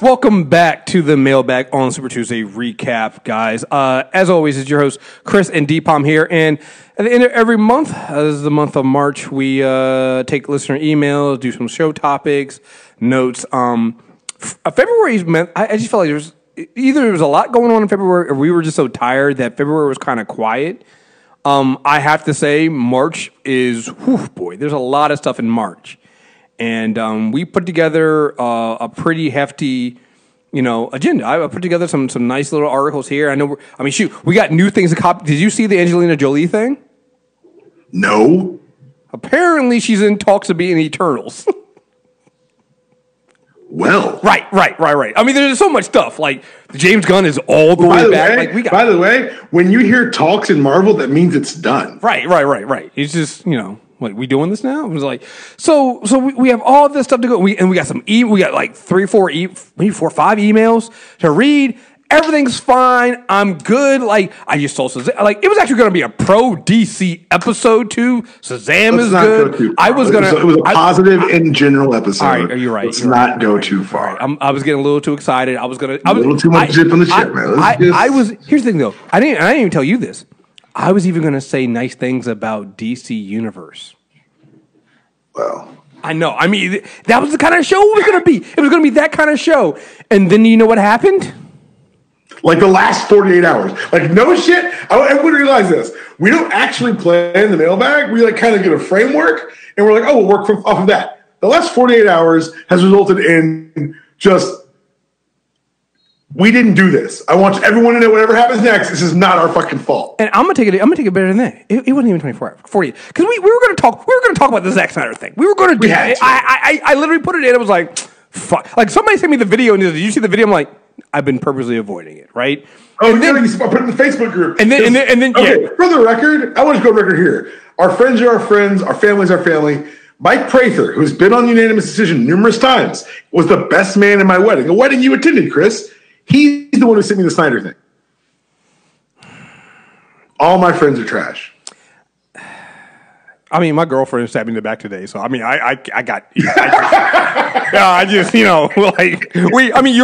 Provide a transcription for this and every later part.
Welcome back to the Mailbag on Super Tuesday recap, guys. As always, it's your host, Chris and Deepom here. And at the end of every month, this is the month of March, we take listener emails, do some show topics, notes. February's month, I just felt like there was a lot going on in February, or we were just so tired that February was kind of quiet. I have to say, March is, there's a lot of stuff in March. And we put together a pretty hefty, agenda. I put together some nice little articles here. We got new things to copy. Did you see the Angelina Jolie thing? No. Apparently, she's in talks of being Eternals. Well, right. I mean, there's so much stuff. Like James Gunn is all the way back. By the way, when you hear talks in Marvel, that means it's done. Right. It's just Like, we doing this now? It was like, so we have all this stuff to go. We got we got like 3, 4, maybe 4, 5 emails to read. Everything's fine. I'm good. Like, I just told Shazam, like, it was actually going to be a pro DC episode too. Shazam is good. It was a positive in general episode. All right, you're right. Let's not go too far. Right. I was getting a little too excited. I was a little too much zip on the ship, man. Here's the thing though. I didn't even tell you this. I was even going to say nice things about DC Universe. Well, I know. I mean, that was the kind of show it was going to be. It was going to be that kind of show. And then you know what happened? Like the last 48 hours. Like, no shit. I wouldn't realize this. We don't actually plan the mailbag. We like kind of get a framework, and we're like, oh, we'll work off of that. The last 48 hours has resulted in just, we didn't do this. I want everyone to know whatever happens next, this is not our fucking fault. And I'm gonna take it better than that. It wasn't even 24 hours, 48. Because we were gonna talk about the Zack Snyder thing. We were gonna do it. I literally put it in. It was like, fuck. Like, somebody sent me the video and did you see the video? I'm like, I've been purposely avoiding it, right? Oh, and then I put it in the Facebook group. And then okay, yeah. For the record, I want to go record here. Our friends are our friends, our family is our family. Mike Prather, who's been on unanimous decision numerous times, was the best man in my wedding. A wedding you attended, Chris. He's the one who sent me the Snyder thing. All my friends are trash. I mean, my girlfriend stabbed me in the back today, so I mean, I got. I just you're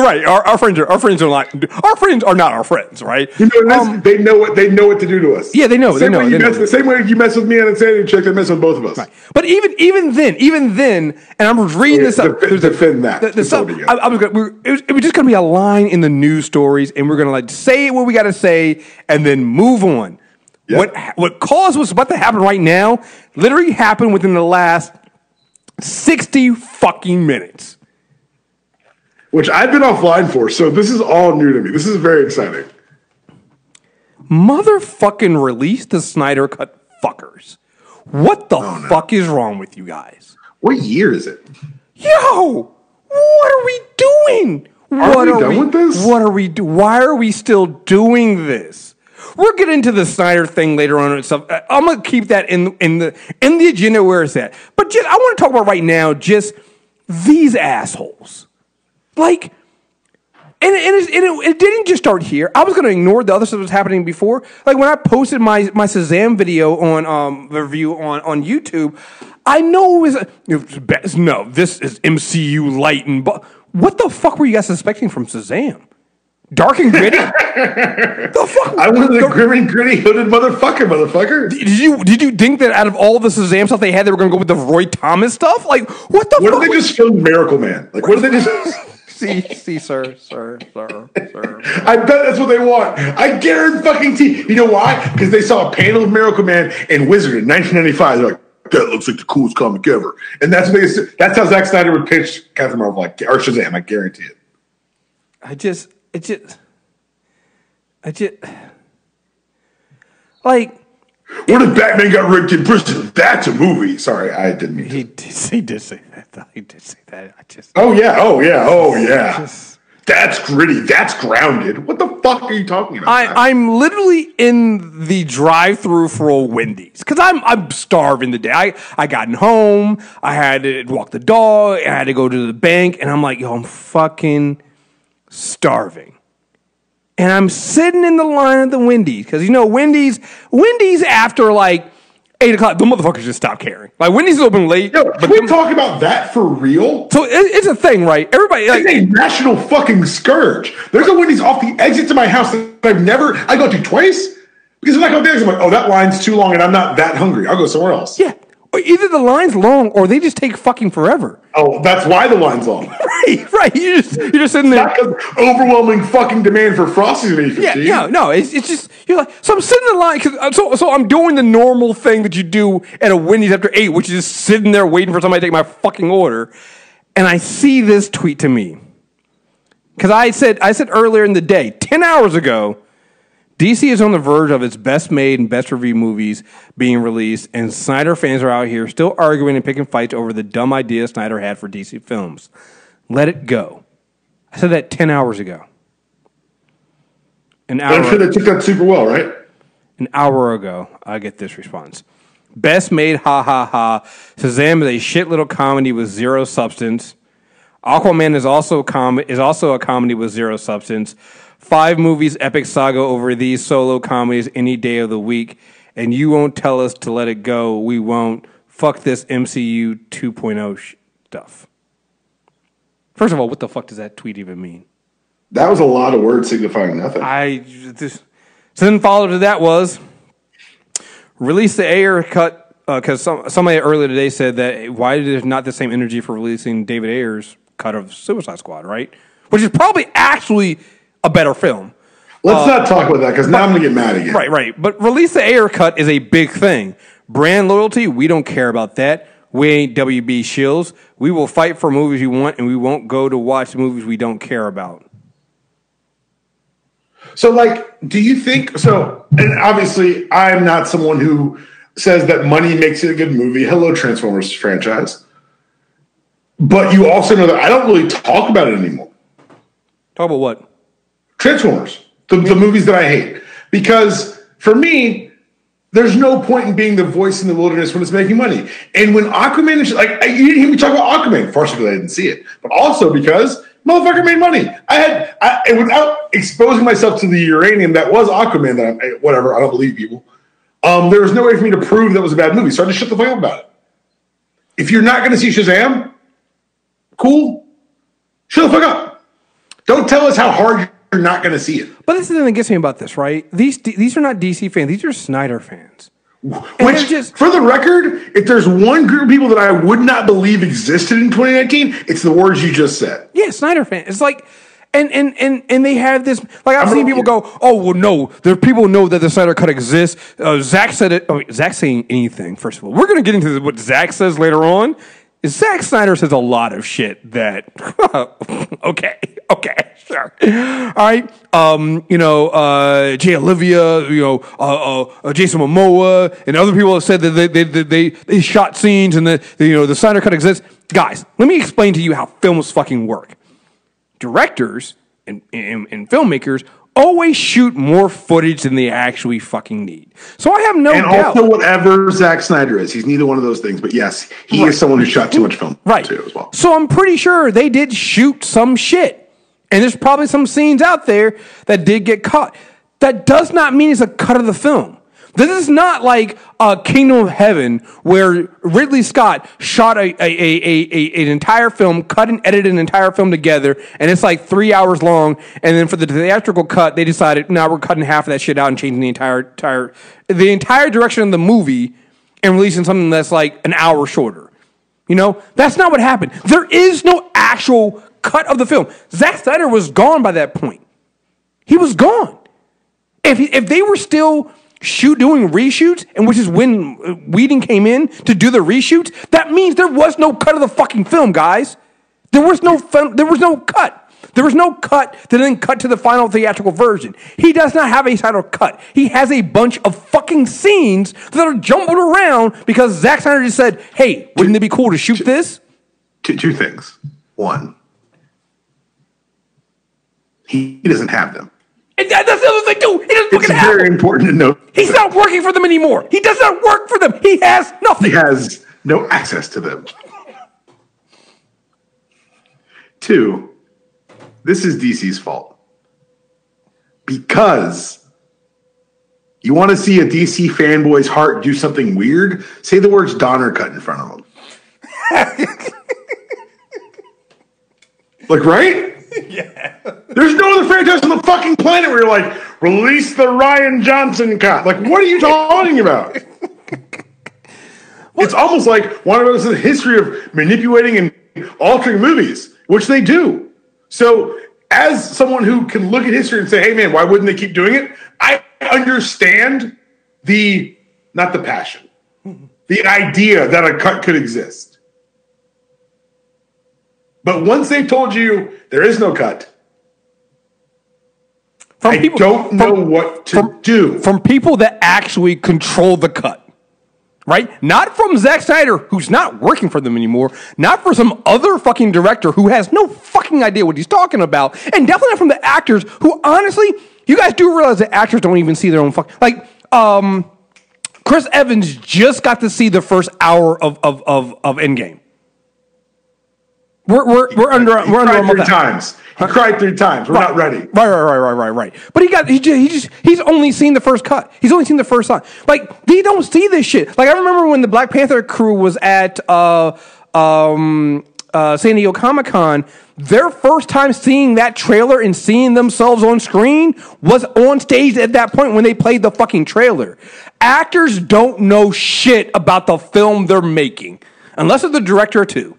right. Our friends are not our friends, right? They know what to do to us. Yeah, they know. The same way you mess with me on Insanity Check, they mess with both of us. Right. But even then, and I'm reading this up. Defend that. The stuff, it was just going to be a line in the news stories, and we're going to like say what we got to say, and then move on. Yep. What caused what's about to happen right now literally happened within the last 60 fucking minutes. Which I've been offline for, so this is all new to me. This is very exciting. Motherfucking release the Snyder Cut, fuckers. What the fuck is wrong with you guys? What year is it? Yo! What are we doing? Are we done with this? What are we doing? Why are we still doing this? We'll get into the Snyder thing later on and stuff. I'm gonna keep that in the agenda where it's at. But I want to talk about right now just these assholes. Like, and it didn't just start here. I was gonna ignore the other stuff that was happening before. Like when I posted my Shazam video on review on YouTube, I know it was this is MCU light and what the fuck were you guys expecting from Shazam? Dark and gritty? The fuck? I was the grim and gritty hooded motherfucker. Did you think that out of all the Shazam stuff they had, they were going to go with the Roy Thomas stuff? Like, what the fuck? What if they just filmed Miracle Man? Like, what if they just... see, sir. I bet that's what they want. I guarantee. You know why? Because they saw a panel of Miracle Man and Wizard in 1995. They're like, that looks like the coolest comic ever. And that's how Zack Snyder would pitch Captain Marvel, or Shazam. I guarantee it. Like, what if Batman got rigged in prison? That's a movie. Sorry, I didn't mean to. He did say that, though. He did say that. Oh yeah. That's gritty. That's grounded. What the fuck are you talking about? I'm literally in the drive-through for a Wendy's because I'm starving today. I gotten home. I had to walk the dog. I had to go to the bank, and I'm like, yo, I'm fucking starving. And I'm sitting in the line at the Wendy's because Wendy's after like 8 o'clock, the motherfuckers just stop caring. Like, Wendy's is open late. Yo, can we talk about that for real? So it's a thing, right? Everybody, like, it's a national fucking scourge. There's a Wendy's off the exit to my house that I go to twice because when I go there, I'm like, oh, that line's too long and I'm not that hungry. I'll go somewhere else. Yeah. Or either the line's long or they just take fucking forever. Oh, that's why the line's long. Right. You're just sitting there. Not because overwhelming fucking demand for Frosties at 8:15. Yeah, no. It's just, you're like, so I'm sitting in line, so I'm doing the normal thing that you do at a Wendy's after 8, which is just sitting there waiting for somebody to take my fucking order. And I see this tweet to me. Because I said earlier in the day, 10 hours ago, DC is on the verge of its best made and best reviewed movies being released, and Snyder fans are out here still arguing and picking fights over the dumb idea Snyder had for DC films. Let it go. I said that 10 hours ago. I'm sure they took that super well, right? An hour ago, I get this response. Best made, ha ha ha. Shazam is a shit little comedy with zero substance. Aquaman is also a comedy with zero substance. 5 movies, epic saga over these solo comedies any day of the week. And you won't tell us to let it go. We won't. Fuck this MCU 2.0 stuff. First of all, what the fuck does that tweet even mean? That was a lot of words signifying nothing. So then followed to that was release the Ayer cut, because somebody earlier today said that why is there not the same energy for releasing David Ayer's cut of Suicide Squad, right? Which is probably actually a better film. Let's not talk about that because now I'm going to get mad again. Right. But release the Ayer cut is a big thing. Brand loyalty, we don't care about that. We ain't WB shills. We will fight for movies we want, and we won't go to watch movies we don't care about. So, like, do you think so? And obviously, I'm not someone who says that money makes it a good movie. Hello, Transformers franchise. But you also know that I don't really talk about it anymore. Talk about what? Transformers, the movies that I hate. Because for me, there's no point in being the voice in the wilderness when it's making money. And when Aquaman is like, you didn't hear me talk about Aquaman, partially because I didn't see it, but also because motherfucker made money. And without exposing myself to the uranium that was Aquaman, I don't believe people. There was no way for me to prove that was a bad movie, so I just shut the fuck up about it. If you're not going to see Shazam, cool. Shut the fuck up. Don't tell us how hard you're not going to see it. But this is the thing that gets me about this, right? These are not DC fans. These are Snyder fans. Which, for the record, if there's one group of people that I would not believe existed in 2019, it's the words you just said. Yeah, Snyder fans. It's like, and they have this, like, I've seen people go, oh, well, no, there people know that the Snyder Cut exists. Zack said it. I mean, Zack's saying anything, first of all. We're going to get into what Zack says later on. Zack Snyder says a lot of shit that, okay, sure. All right. Jay Olivia, Jason Momoa, and other people have said that they shot scenes and the Snyder Cut exists. Guys, let me explain to you how films fucking work. Directors and filmmakers always shoot more footage than they actually fucking need. So I have no doubt. And also whatever Zack Snyder is. He's neither one of those things. But yes, he is someone who shot too much film too as well. So I'm pretty sure they did shoot some shit. And there's probably some scenes out there that did get cut. That does not mean it's a cut of the film. This is not like Kingdom of Heaven where Ridley Scott shot an entire film, cut and edited an entire film together, and it's like 3 hours long. And then for the theatrical cut, they decided, we're cutting half of that shit out and changing the entire direction of the movie and releasing something that's like an hour shorter. That's not what happened. There is no actual cut of the film. Zack Snyder was gone by that point. He was gone. If they were still doing reshoots, and which is when Whedon came in to do the reshoots, that means there was no cut of the fucking film, guys. There was no cut. There was no cut that then cut to the final theatrical version. He does not have a final cut. He has a bunch of fucking scenes that are jumbled around because Zack Snyder just said, hey, wouldn't it be cool to shoot this? Two things. One, he doesn't have them. And that's the other thing, too. He doesn't fucking have them. It's very important to note. He's not working for them anymore. He does not work for them. He has nothing. He has no access to them. 2, this is DC's fault. Because You want to see a DC fanboy's heart do something weird? Say the words Donner Cut in front of them. Like, right? Yeah. There's no other franchise on the fucking planet where you're like, release the Ryan Johnson cut. Like, what are you talking about? It's almost like Warner Bros. Has a history of manipulating and altering movies, which they do. So, as someone who can look at history and say, hey, man, why wouldn't they keep doing it? I understand not the passion, the idea that a cut could exist. But once they've told you there is no cut, I don't know what to do. From people that actually control the cut, right? Not from Zack Snyder, who's not working for them anymore. Not for some other fucking director who has no fucking idea what he's talking about. And definitely not from the actors who, honestly, you guys do realize that actors don't even see their own fucking... Like, Chris Evans just got to see the first hour of Endgame. We're under a month. 3 times. He cried 3 times. We're not ready. Right. But he's only seen the first cut. He's only seen the first time. Like, they don't see this shit. Like, I remember when the Black Panther crew was at San Diego Comic-Con, their first time seeing that trailer and seeing themselves on screen was on stage at that point when they played the fucking trailer. Actors don't know shit about the film they're making, unless it's the director too.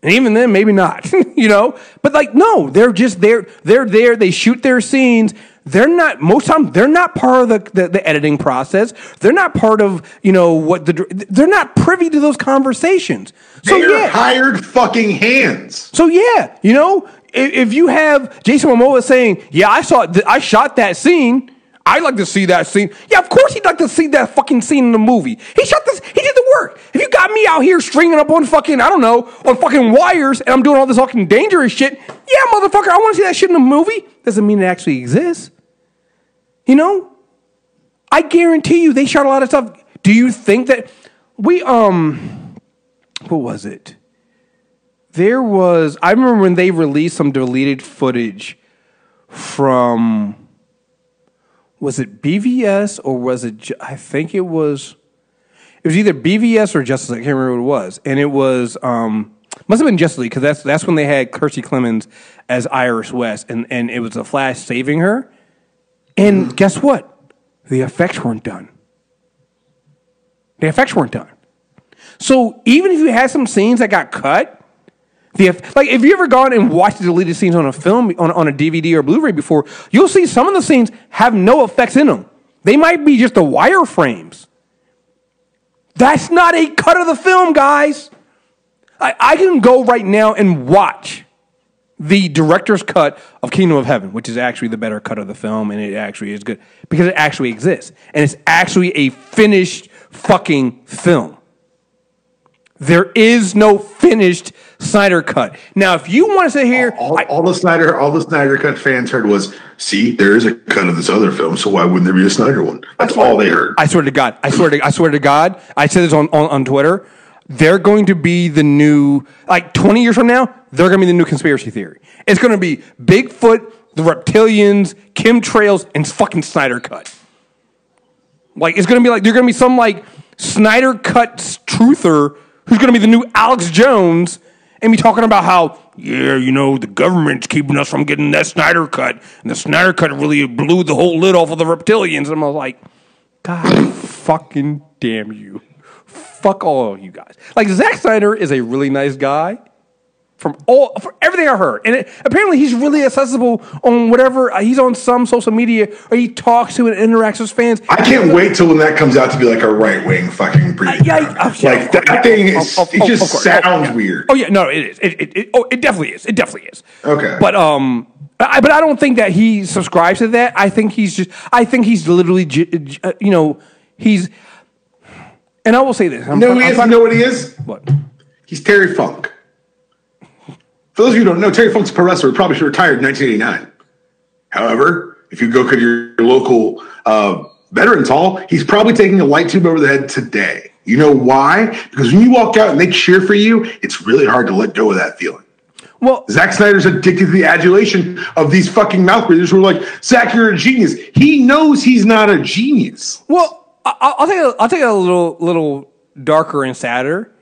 And even then, maybe not, you know? But like, no, they're just there. They're there. They shoot their scenes. They're not, most times, they're not part of the editing process. They're not part of, you know, they're not privy to those conversations. So they're hired fucking hands. So yeah, you know, if you have Jason Momoa saying, yeah, I shot that scene. I'd like to see that scene. Yeah, of course he'd like to see that fucking scene in the movie. He did the work. If you got me out here stringing up on fucking, I don't know, on fucking wires, and I'm doing all this fucking dangerous shit, yeah, motherfucker, I want to see that shit in the movie. Doesn't mean it actually exists. You know? I guarantee you they shot a lot of stuff. Do you think that what was it? I remember when they released some deleted footage from... Was it BVS or was it? I think it was either BVS or Justice League. I can't remember what it was. And it was must have been Justice League because that's when they had Kirstie Clemens as Iris West, and it was the Flash saving her. And guess what? The effects weren't done. So even if you had some scenes that got cut. Like, if you ever gone and watched the deleted scenes on a film, on a DVD or Blu-ray before, you'll see some of the scenes have no effects in them. They might be just the wireframes. That's not a cut of the film, guys. I can go right now and watch the director's cut of Kingdom of Heaven, which is actually the better cut of the film, and it actually is good because it actually exists. And it's actually a finished fucking film. There is no finished Snyder Cut. Now, if you want to sit here... All the Snyder Cut fans heard was, see, there is a cut of this other film, so why wouldn't there be a Snyder one? That's all they heard. I swear to God. I swear to God. I said this on Twitter. They're going to be the new... Like, 20 years from now, they're going to be the new conspiracy theory. It's going to be Bigfoot, the reptilians, chemtrails, and fucking Snyder Cut. Like, it's going to be like... There's going to be some, like, Snyder Cut truther... who's going to be the new Alex Jones, and be talking about how, yeah, you know, the government's keeping us from getting that Snyder Cut, and the Snyder Cut really blew the whole lid off of the reptilians. And I was like, God fucking damn you. Fuck all of you guys. Like, Zack Snyder is a really nice guy for everything I heard. And apparently he's really accessible on whatever, he's on some social media, or he talks to and interacts with fans. I can't wait till when that comes out to be like a right-wing fucking preview. Like, that thing is, it just sounds weird. Oh, yeah, no, it is. It definitely is. It definitely is. Okay. But I don't think that he subscribes to that. I think he's literally, you know, he's, and I will say this. You know what he is? What? He's Terry Funk. For those of you who don't know, Terry Funk's a pro wrestler. Probably should have retired in 1989. However, if you go to your local Veterans Hall, he's probably taking a light tube over the head today. You know why? Because when you walk out and they cheer for you, it's really hard to let go of that feeling. Well, Zack Snyder's addicted to the adulation of these fucking mouth breathers who are like, Zack, you're a genius. He knows he's not a genius. Well, I'll take it a little darker and sadder.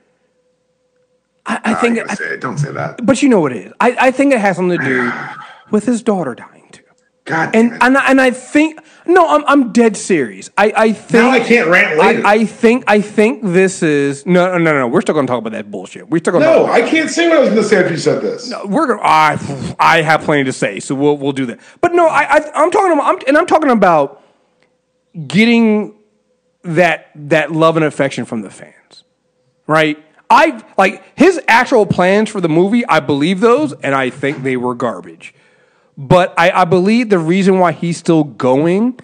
I think don't say that. But you know what it is. I think it has something to do with his daughter dying too. God damn it. And I think I'm dead serious. I think now I can't rant later. I think this is no. We're still going to talk about that bullshit. We're still going. No, I can't say what I was going to say after you said this. No, we're going. I have plenty to say, so we'll do that. But no, I'm talking about getting that love and affection from the fans, right? I like his actual plans for the movie. I believe those, and I think they were garbage. But I believe the reason why he's still going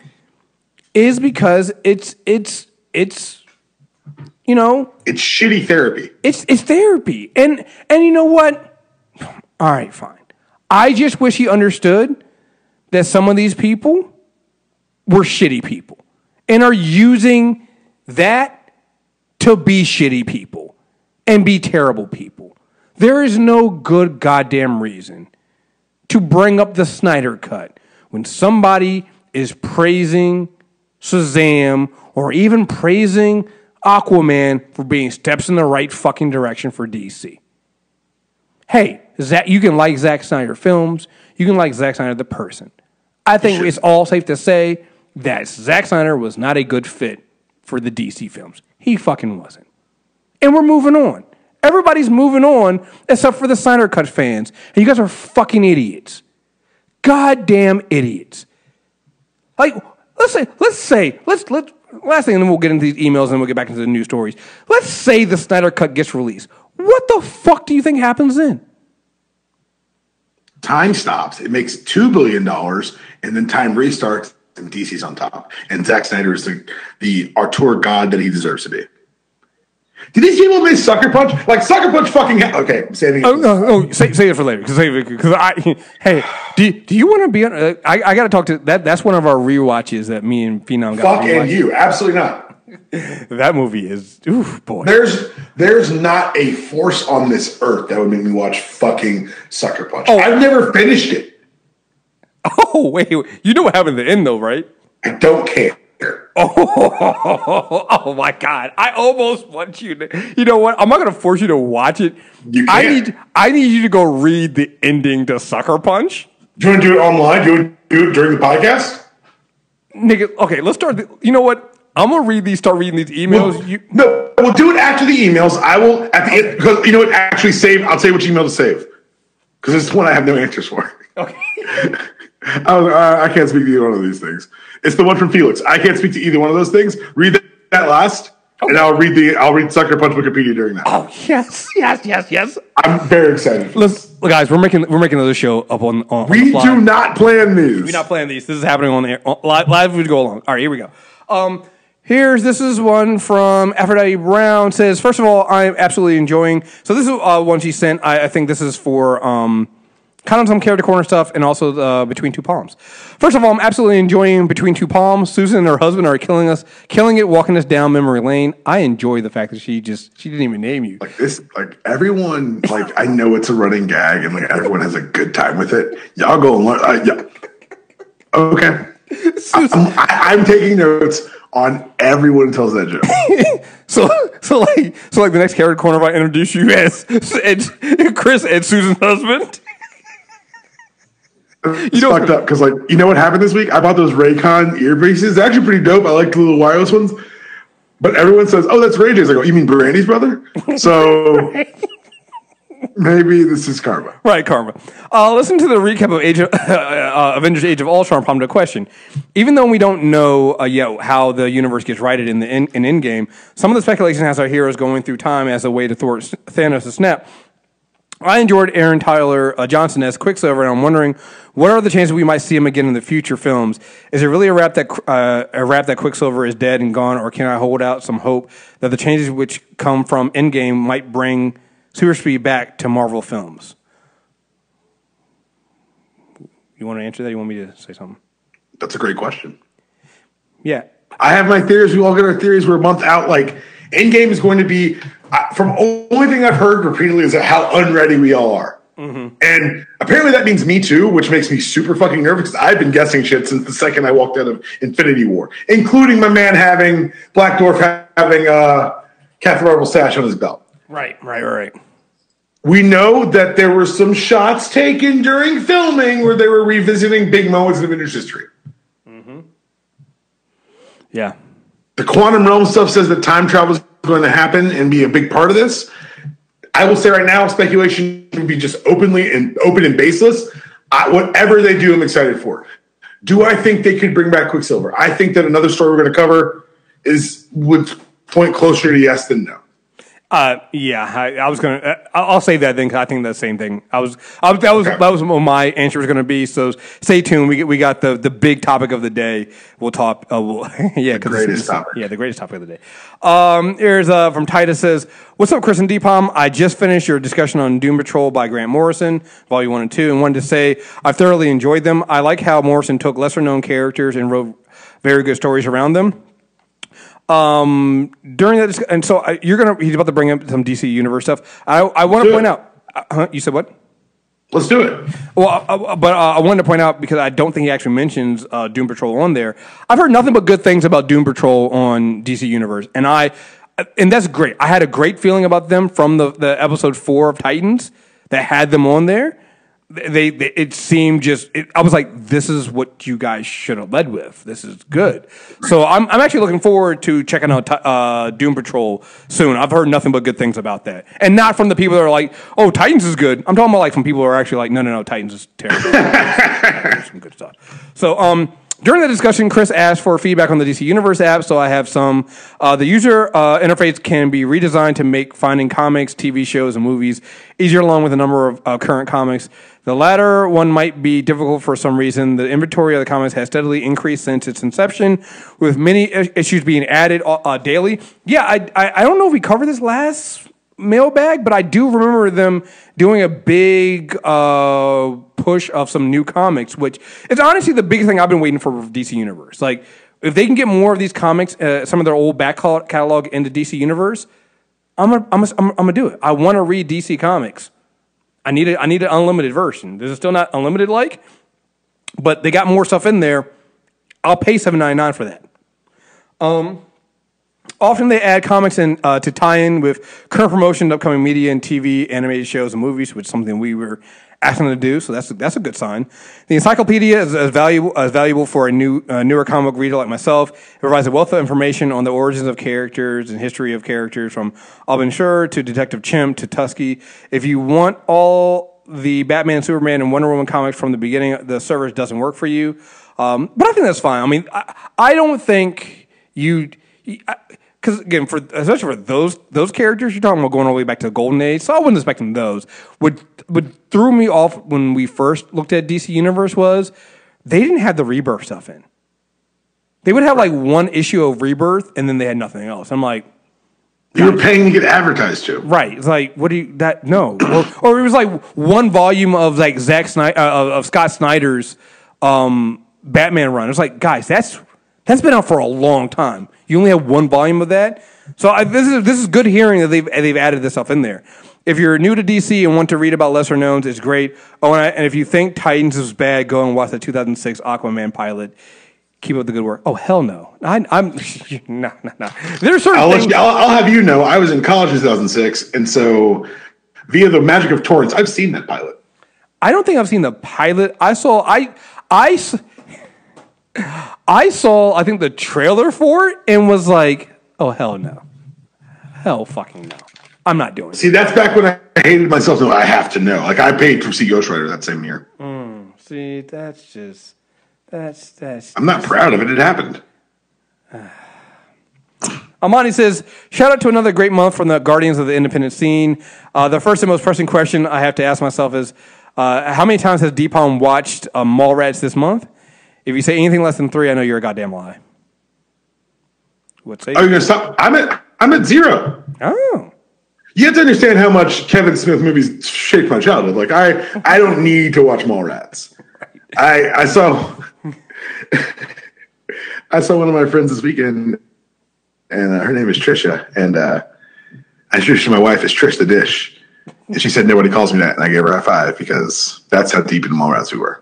is because it's you know, it's shitty therapy. It's therapy, and you know what? All right, fine. I just wish he understood that some of these people were shitty people and are using that to be shitty people and be terrible people. There is no good goddamn reason to bring up the Snyder Cut when somebody is praising Shazam or even praising Aquaman for being steps in the right fucking direction for DC. Hey, you can like Zack Snyder films. You can like Zack Snyder the person. I think it's all safe to say that Zack Snyder was not a good fit for the DC films. He fucking wasn't. And we're moving on. Everybody's moving on except for the Snyder Cut fans. And you guys are fucking idiots. Goddamn idiots. Like, let's last thing, and then we'll get into these emails and we'll get back into the news stories. Let's say the Snyder Cut gets released. What the fuck do you think happens then? Time stops. It makes $2 billion, and then time restarts, and DC's on top. And Zack Snyder is the auteur god that he deserves to be. Do these people make Sucker Punch? Like, Sucker Punch fucking... Okay, say it. No, say it for later. Hey, do you want to be on... I got to talk to... That's one of our rewatches that me and Phenom got. Fuck and you. Absolutely not. That movie is... Oof, boy. There's not a force on this earth that would make me watch fucking Sucker Punch. Oh, I've never finished it. Oh, wait. You know what happened at the end, though, right? I don't care. Oh my God! I almost want you to. You know what? I'm not going to force you to watch it. You can't. I need you to go read the ending to Sucker Punch. Do you want to do it online? Do you want to do it during the podcast? Nigga, okay, let's start. You know what? I'm gonna start reading these emails. We'll do it after the emails. I will at the end because you know what? Actually, I'll say which email to save because it's one I have no answers for. Okay. I can't speak to either one of these things. It's the one from Felix. I can't speak to either one of those things. Read that last, and I'll read Sucker Punch Wikipedia during that. Oh yes. I'm very excited. Listen, guys, we're making another show up on We the fly. do not plan these. We not plan these. This is happening on the air, live. We go along. All right, here we go. This is one from Aphrodite Brown. Says, first of all, I'm absolutely enjoying. So this is one she sent. I think this is for kind of some character corner stuff and also Between Two Palms. First of all, I'm absolutely enjoying Between Two Palms. Susan and her husband are killing it, walking us down memory lane. I enjoy the fact that she didn't even name you. Like everyone, like I know it's a running gag and like everyone has a good time with it. Y'all go and learn. Yeah. Okay. I'm taking notes on everyone who tells that joke. so like the next character corner I introduce you as Chris and Susan's husband. It's fucked up because, like, you know what happened this week? I bought those Raycon earpieces. They're actually pretty dope. I like the little wireless ones. But everyone says, "Oh, that's Ray J's." I go, "You mean Brandy's brother?" So maybe this is karma. Right, karma. Listen to the recap of Avengers: Age of Ultron. Problem to question. Even though we don't know yet how the universe gets righted in Endgame, some of the speculation has our heroes going through time as a way to thwart Thanos' snap. I enjoyed Aaron Tyler Johnson as Quicksilver, and I'm wondering what are the chances we might see him again in the future films? Is it really a rap that Quicksilver is dead and gone, or can I hold out some hope that the changes which come from Endgame might bring Super Speed back to Marvel films? You want to answer that? You want me to say something? That's a great question. Yeah. I have my theories. We all get our theories. We're a month out. Like, Endgame is going to be, from only thing I've heard repeatedly is how unready we all are. And apparently that means me too, which makes me super fucking nervous because I've been guessing shit since the second I walked out of Infinity War, including my man having Black Dwarf having Captain Marvel sash on his belt. Right. We know that there were some shots taken during filming where they were revisiting big moments in Avengers history. Yeah. The quantum realm stuff says that time travel is going to happen and be a big part of this. I will say right now, speculation would be just open and baseless. Whatever they do, I'm excited for. Do I think they could bring back Quicksilver? I think that another story we're going to cover would point closer to yes than no. I was gonna. I'll say that then because I think the same thing. That was what my answer was gonna be. So stay tuned. We got the big topic of the day. We'll talk. The greatest topic. Yeah, the greatest topic of the day. Here's from Titus says, "What's up, Chris and Dpom? I just finished your discussion on Doom Patrol by Grant Morrison, Volume 1 and 2, and wanted to say I thoroughly enjoyed them. I like how Morrison took lesser known characters and wrote very good stories around them." During that, and so he's about to bring up some DC Universe stuff. I want to point out. You said what? Let's do it. Well, but I wanted to point out because I don't think he actually mentions Doom Patrol on there. I've heard nothing but good things about Doom Patrol on DC Universe, and that's great. I had a great feeling about them from the episode 4 of Titans that had them on there. It seemed I was like, this is what you guys should have led with. This is good. So I'm actually looking forward to checking out Doom Patrol soon. I've heard nothing but good things about that. And not from the people that are like, oh, Titans is good. I'm talking about like from people who are actually like, no, Titans is terrible. Some good stuff. So during the discussion, Chris asked for feedback on the DC Universe app, so I have some. The user interface can be redesigned to make finding comics, TV shows, and movies easier along with a number of current comics. The latter one might be difficult for some reason. The inventory of the comics has steadily increased since its inception, with many issues being added daily. Yeah, I don't know if we covered this last mailbag, but I do remember them doing a big push of some new comics, which is honestly the biggest thing I've been waiting for DC Universe. Like, if they can get more of these comics, some of their old back catalog into DC Universe, I'm gonna do it. I want to read DC comics. I need an unlimited version. This is still not unlimited but they got more stuff in there. I'll pay $7.99 for that. Often they add comics in to tie in with current promotion, upcoming media and TV, animated shows and movies, which is something we were asking them to do. So that's a good sign. The encyclopedia is valuable for a newer comic book reader like myself. It provides a wealth of information on the origins of characters and history of characters, from Alvin Schur to Detective Chimp to Tusky. If you want all the Batman, Superman, and Wonder Woman comics from the beginning, the service doesn't work for you. But I think that's fine. I mean, I don't think because again, especially for those characters, you're talking about going all the way back to the Golden Age, so I wasn't expecting those. What threw me off when we first looked at DC Universe was they didn't have the Rebirth stuff in. They would have like one issue of Rebirth, and then they had nothing else. I'm like, you were paying to get advertised to, right? It's like, what do you no? or it was like one volume of like Zack Snyder of Scott Snyder's Batman run. It's like, guys, that's been out for a long time. You only have one volume of that. So this is good hearing that they've added this stuff in there. If you're new to DC and want to read about lesser knowns, it's great. Oh, and if you think Titans is bad, go and watch the 2006 Aquaman pilot. Keep up the good work. Oh, hell no. I'm no. There's certain things. I'll have you know, I was in college in 2006, and so via the magic of torrents, I've seen that pilot. I don't think I've seen the pilot. I saw I think the trailer for it and was like, oh, hell no. Hell fucking no. I'm not doing it. See, that's back when I hated myself. No, I have to know. Like, I paid to see Ghost Rider that same year. See, that's I'm not proud of it. It happened. Amani says, shout out to another great month from the Guardians of the Independent scene. The first and most pressing question I have to ask myself is, how many times has Deepon watched Mallrats this month? If you say anything less than 3, I know you're a goddamn lie. Are you going to stop? I'm at 0. Oh. You have to understand how much Kevin Smith movies shaped my childhood. Like, I don't need to watch Mallrats. Right. I saw one of my friends this weekend, and her name is Trisha, and I introduced my wife as Trish the Dish. And she said, nobody calls me that. And I gave her a high five because that's how deep in the Mallrats we were.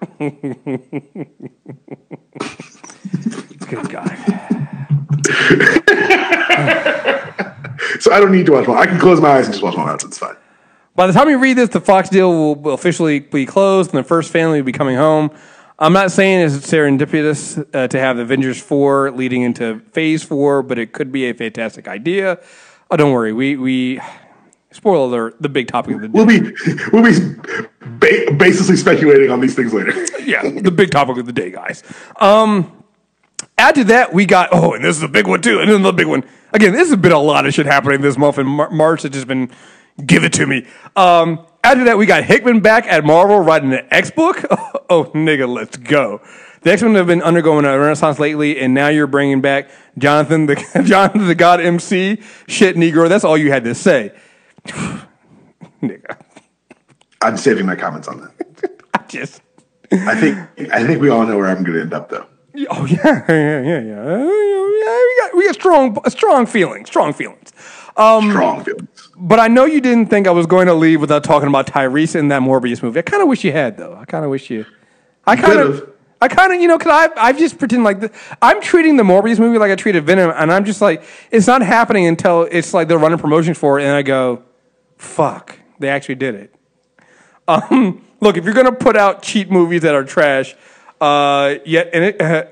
It's a good guy. So I don't need to watch Mallrats. I can close my eyes and just watch Mallrats. It's fine. By the time you read this, the Fox deal will officially be closed and the first family will be coming home. I'm not saying it's serendipitous to have Avengers 4 leading into Phase 4, but it could be a fantastic idea. Oh, don't worry. We spoiler alert, the big topic of the day. We'll be basically speculating on these things later. Yeah, the big topic of the day, guys. Add to that, we got, and this is a big one too, and then the big one. Again, this has been a lot of shit happening this month, and March has just been, give it to me. Add to that, we got Hickman back at Marvel writing an X-book. Oh, nigga, let's go. The X-Men have been undergoing a renaissance lately, and now you're bringing back Jonathan the God MC. Shit, Negro, that's all you had to say. Nigga. I'm saving my comments on that. I think we all know where I'm going to end up, though. Oh yeah. We got strong feelings. Strong feelings. But I know you didn't think I was going to leave without talking about Tyrese in that Morbius movie. I kind of wish you had, though. I kind of, because I've just pretend like this. I'm treating the Morbius movie like I treated Venom, and I'm just like, it's not happening until it's like they're running promotions for it, and I go, fuck, they actually did it. Look, if you're going to put out cheap movies that are trash, yet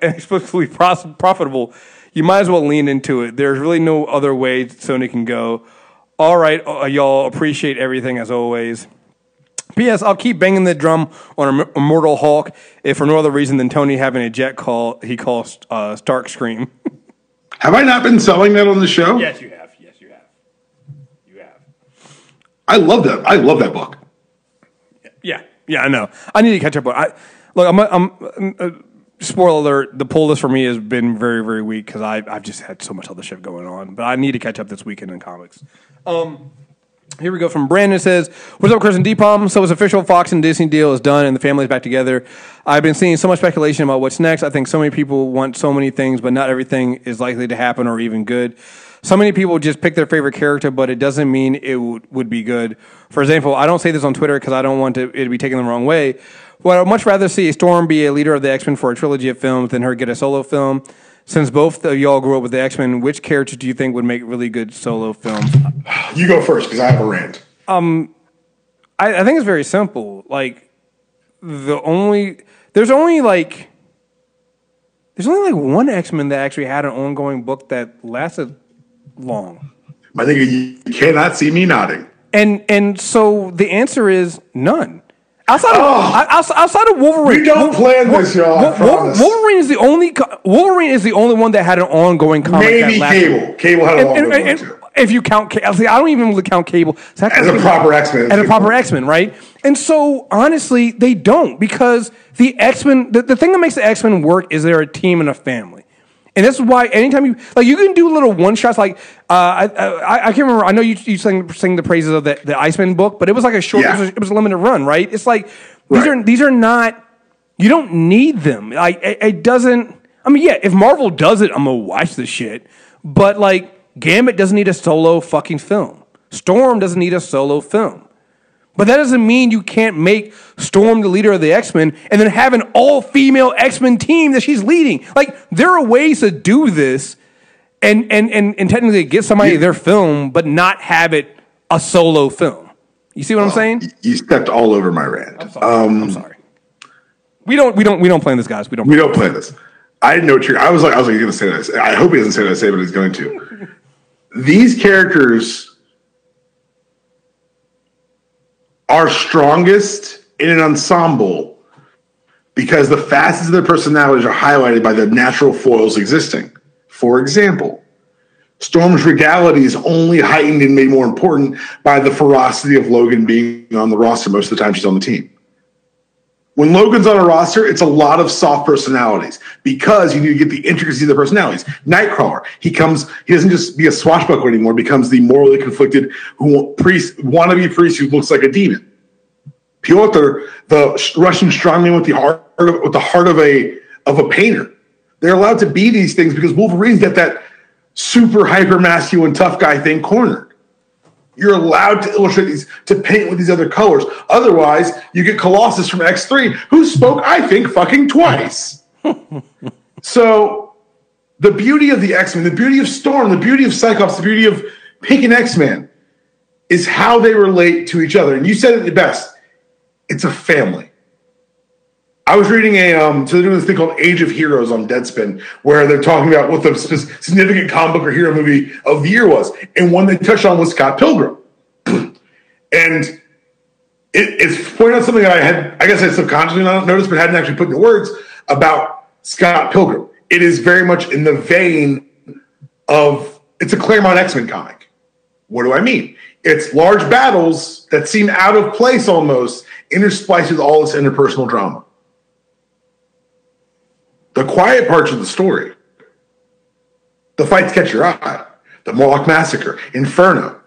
explicitly profitable, you might as well lean into it. There's really no other way Sony can go. All right, y'all, appreciate everything as always. P.S. I'll keep banging the drum on Immortal Hulk if for no other reason than Tony having a jet call he calls Stark Scream. Have I not been selling that on the show? Yes, you have. Yes, you have. You have. I love that. I love that book. Yeah, I know. I need to catch up on. I'm spoiler alert. The pull list for me has been very, very weak because I've just had so much other shit going on. But I need to catch up this weekend in comics. Here we go from Brandon. It says, what's up, Chris and D-Palm? So it's official. Fox and Disney deal is done and the family's back together. I've been seeing so much speculation about what's next. I think so many people want so many things, but not everything is likely to happen or even good. So many people just pick their favorite character, but it doesn't mean it would be good. For example, I don't say this on Twitter because I don't want it to be taken the wrong way. Well, I would much rather see Storm be a leader of the X-Men for a trilogy of films than her get a solo film. Since both of y'all grew up with the X-Men, which character do you think would make really good solo films? You go first because I have a rant. I think it's very simple. Like, there's only one X-Men that actually had an ongoing book that lasted long. My nigga, you cannot see me nodding. And so the answer is none. Outside of Wolverine, we don't plan this, y'all. Wolverine is the only one that had an ongoing comic. Maybe Cable. Cable had an ongoing one too. If you count, I don't even count Cable as a proper X-Men. As a proper X-Men, right? And so honestly, they don't because the X-Men. The thing that makes the X-Men work is they're a team and a family. And this is why anytime you can do little one shots like I can't remember. I know you sing the praises of the Iceman book, but it was like a short. Yeah. It was a limited run, right? It's like these are not. You don't need them. It doesn't. I mean, yeah. If Marvel does it, I'm gonna watch the shit. But like Gambit doesn't need a solo fucking film. Storm doesn't need a solo film. But that doesn't mean you can't make Storm the leader of the X-Men and then have an all-female X-Men team that she's leading. Like, there are ways to do this and technically get somebody their film, but not have it a solo film. You see what I'm saying? You stepped all over my rant. I'm sorry. We don't plan this, guys. We don't plan this. I didn't know what I was like, you're going to say this. I hope he doesn't say what I say, but he's going to. These characters are strongest in an ensemble because the facets of their personalities are highlighted by the natural foils existing. For example, Storm's regality is only heightened and made more important by the ferocity of Logan being on the roster most of the time she's on the team. When Logan's on a roster, it's a lot of soft personalities because you need to get the intricacy of the personalities. Nightcrawler, he doesn't just be a swashbuckler anymore, becomes the morally conflicted wannabe priest who looks like a demon. Piotr, the Russian strongman with the heart of a painter. They're allowed to be these things because Wolverine's got that super hyper masculine tough guy thing cornered. You're allowed to illustrate these, to paint with these other colors. Otherwise, you get Colossus from X3, who spoke, I think, fucking twice. So the beauty of the X-Men, the beauty of Storm, the beauty of Cyclops, the beauty of Pink and X-Men is how they relate to each other. And you said it the best. It's a family. I was reading so they're doing this thing called Age of Heroes on Deadspin, where they're talking about what the significant comic book or hero movie of the year was. And one they touched on was Scott Pilgrim. And it's pointing out something that I guess I subconsciously not noticed, but hadn't actually put into words about Scott Pilgrim. It is very much in the vein of, it's a Claremont X-Men comic. What do I mean? It's large battles that seem out of place almost, interspliced with all this interpersonal drama. The quiet parts of the story, the fights catch your eye, the Morlock Massacre, Inferno.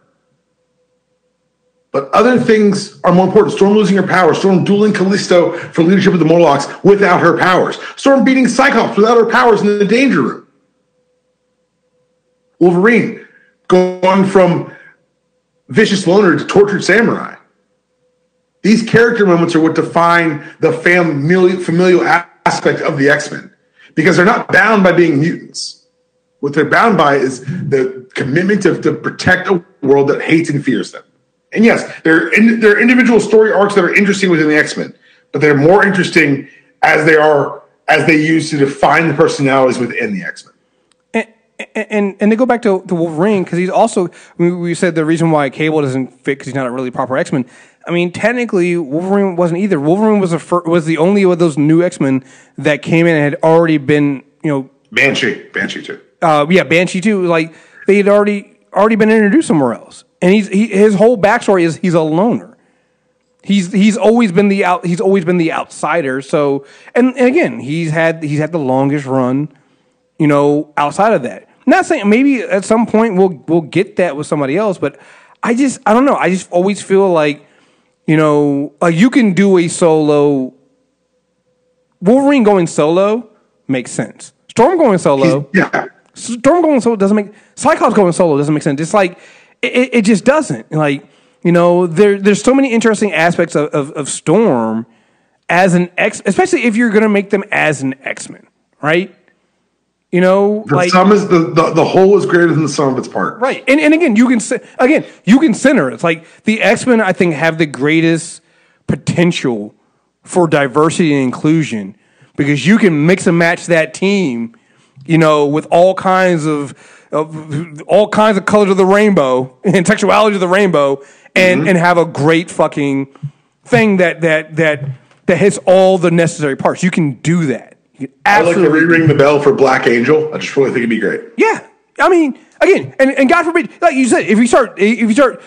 But other things are more important. Storm losing her powers, Storm dueling Callisto for leadership of the Morlocks without her powers, Storm beating Cyclops without her powers in the Danger Room, Wolverine going from vicious loner to tortured samurai. These character moments are what define the familial aspect of the X-Men, because they're not bound by being mutants. What they're bound by is the commitment to protect a world that hates and fears them. And yes, there are individual story arcs that are interesting within the X-Men, but they're more interesting as they use to define the personalities within the X-Men. And to go back to Wolverine, because he's also, we said the reason why Cable doesn't fit because he's not a really proper X-Men. I mean, technically, Wolverine wasn't either. Wolverine was the only of those new X-Men that came in and had already been, Banshee too. Banshee too. Like they had already been introduced somewhere else, and his whole backstory is he's a loner. He's always been the outsider. So and again, he's had the longest run, outside of that. I'm not saying maybe at some point we'll get that with somebody else, but I don't know. I just always feel like, you can do a solo. Wolverine going solo makes sense. Storm going solo, Storm going solo doesn't make. Cyclops going solo doesn't make sense. It's like it just doesn't. Like there's so many interesting aspects of Storm as an X, especially if you're going to make them as an X-Men, right? The sum is the whole is greater than the sum of its part. Right. And again, you can center it. It's like the X-Men, I think, have the greatest potential for diversity and inclusion because you can mix and match that team, with all kinds of colors of the rainbow and sexuality of the rainbow and have a great fucking thing that hits all the necessary parts. You can do that. I'd like to re-ring the bell for Black Angel. I just really think it'd be great. Yeah, I mean, again, and God forbid, like you said, if you start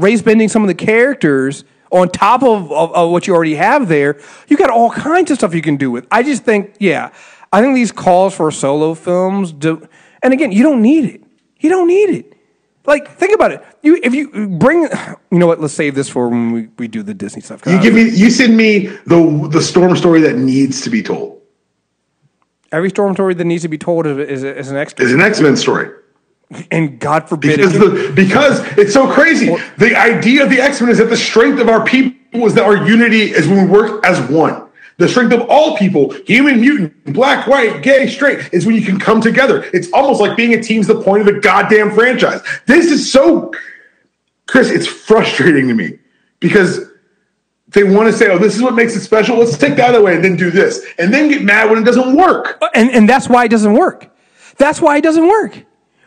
race bending some of the characters on top of what you already have there, you got all kinds of stuff you can do with. I just think, I think these calls for solo films and again, you don't need it. You don't need it. Like, think about it. If you bring, what? Let's save this for when we do the Disney stuff. You send me the Storm story that needs to be told. Every Storm story that needs to be told is an X-Men. Is an X-Men story. And God forbid, because it's so crazy. The idea of the X-Men is that the strength of our people is that our unity is when we work as one. The strength of all people, human, mutant, black, white, gay, straight, is when you can come together. It's almost like being a team's the point of the goddamn franchise. This is so, Chris, it's frustrating to me because they want to say, oh, this is what makes it special. Let's take that away and then do this. And then get mad when it doesn't work. And that's why it doesn't work. That's why it doesn't work.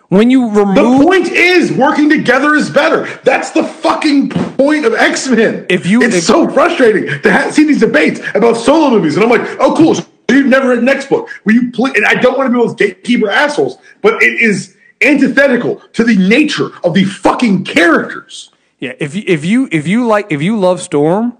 When you remove... The point is working together is better. That's the fucking point of X-Men. It's so frustrating to see these debates about solo movies. And I'm like, oh, cool. So you've never read Next Book. And I don't want to be those gatekeeper assholes, but it is antithetical to the nature of the fucking characters. Yeah, if you love Storm,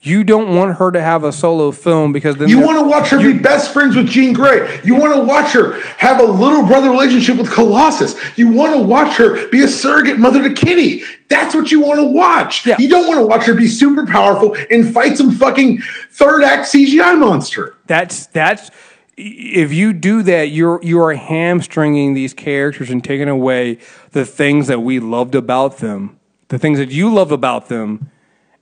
you don't want her to have a solo film because then you want to watch her be best friends with Jean Grey. You want to watch her have a little brother relationship with Colossus. You want to watch her be a surrogate mother to Kitty. That's what you want to watch. Yeah. You don't want to watch her be super powerful and fight some fucking third act CGI monster. That's if you do that, you are hamstringing these characters and taking away the things that we loved about them, the things that you love about them,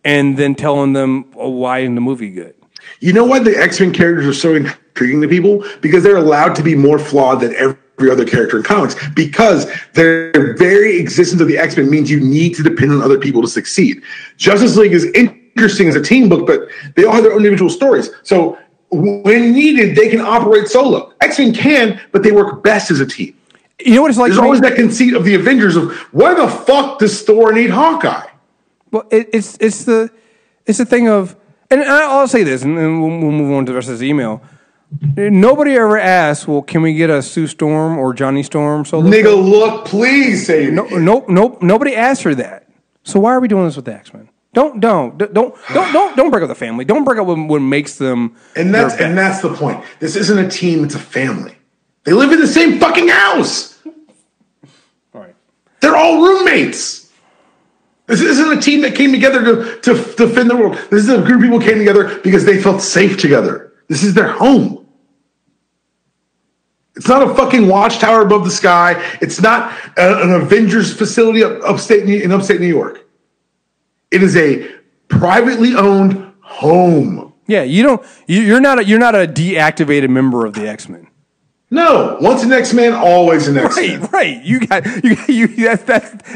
and then telling them, oh, why isn't the movie good? You know why the X-Men characters are so intriguing to people? Because they're allowed to be more flawed than every other character in comics, because their very existence of the X-Men means you need to depend on other people to succeed. Justice League is interesting as a team book, but they all have their own individual stories. So when needed, they can operate solo. X-Men can, but they work best as a team. You know what it's like? There's always that conceit of the Avengers of why the fuck does Thor need Hawkeye? Well, it's the thing of, and I'll say this, and then we'll move on to the rest of this email. Nobody ever asked, well, can we get a Sue Storm or Johnny Storm solo? Nigga, look, please say it. Nope. Nobody asked for that. So why are we doing this with the X-Men? Don't break up the family. Don't break up what makes them. And that's the point. This isn't a team; it's a family. They live in the same fucking house. All right. They're all roommates. This isn't a team that came together to defend the world. This is a group of people who came together because they felt safe together. This is their home. It's not a fucking watchtower above the sky. It's not an Avengers facility in upstate New York. It is a privately owned home. Yeah, you're not a deactivated member of the X-Men. No, once an X-Man, always an X-Man. Right. You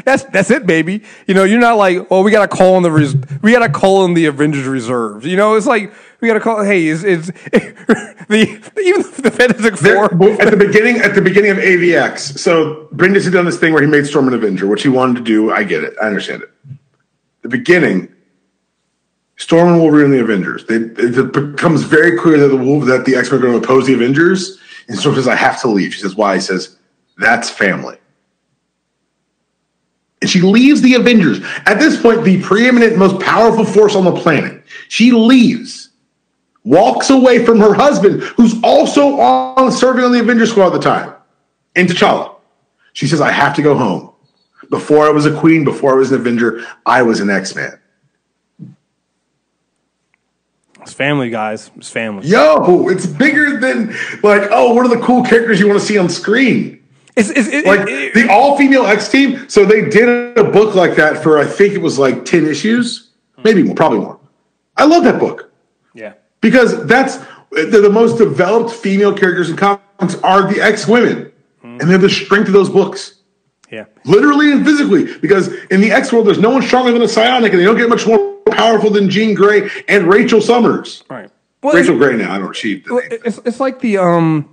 that's it, baby. You know, you're not like, oh, we got to call in the Avengers reserves. You know, it's like we got to call. Hey, is even the Fantastic Four at the beginning of AVX? So Bendis had done this thing where he made Storm an Avenger, which he wanted to do. I get it. I understand it. The beginning, Storm and Wolverine and the Avengers. It becomes very clear that the X-Men are going to oppose the Avengers. And Storm says, I have to leave. She says, why? He says, that's family. And she leaves the Avengers. At this point, the preeminent, most powerful force on the planet. She leaves, walks away from her husband, who's also serving on the Avengers squad at the time, and T'Challa. She says, I have to go home. Before I was a queen, before I was an Avenger, I was an X-Man. It's family, guys. It's family. Yo, it's bigger than like, oh, what are the cool characters you want to see on screen? The all-female X team. So they did a book like that for, I think it was like 10 issues, maybe more, probably more. I love that book. Yeah, because that's the most developed female characters in comics are the X-women, and they're the strength of those books. Yeah, literally and physically. Because in the X world, there's no one stronger than a psionic, and they don't get much more powerful than Jean Grey and Rachel Summers. Right. Well, Rachel Grey now. I don't cheat. It's like the again.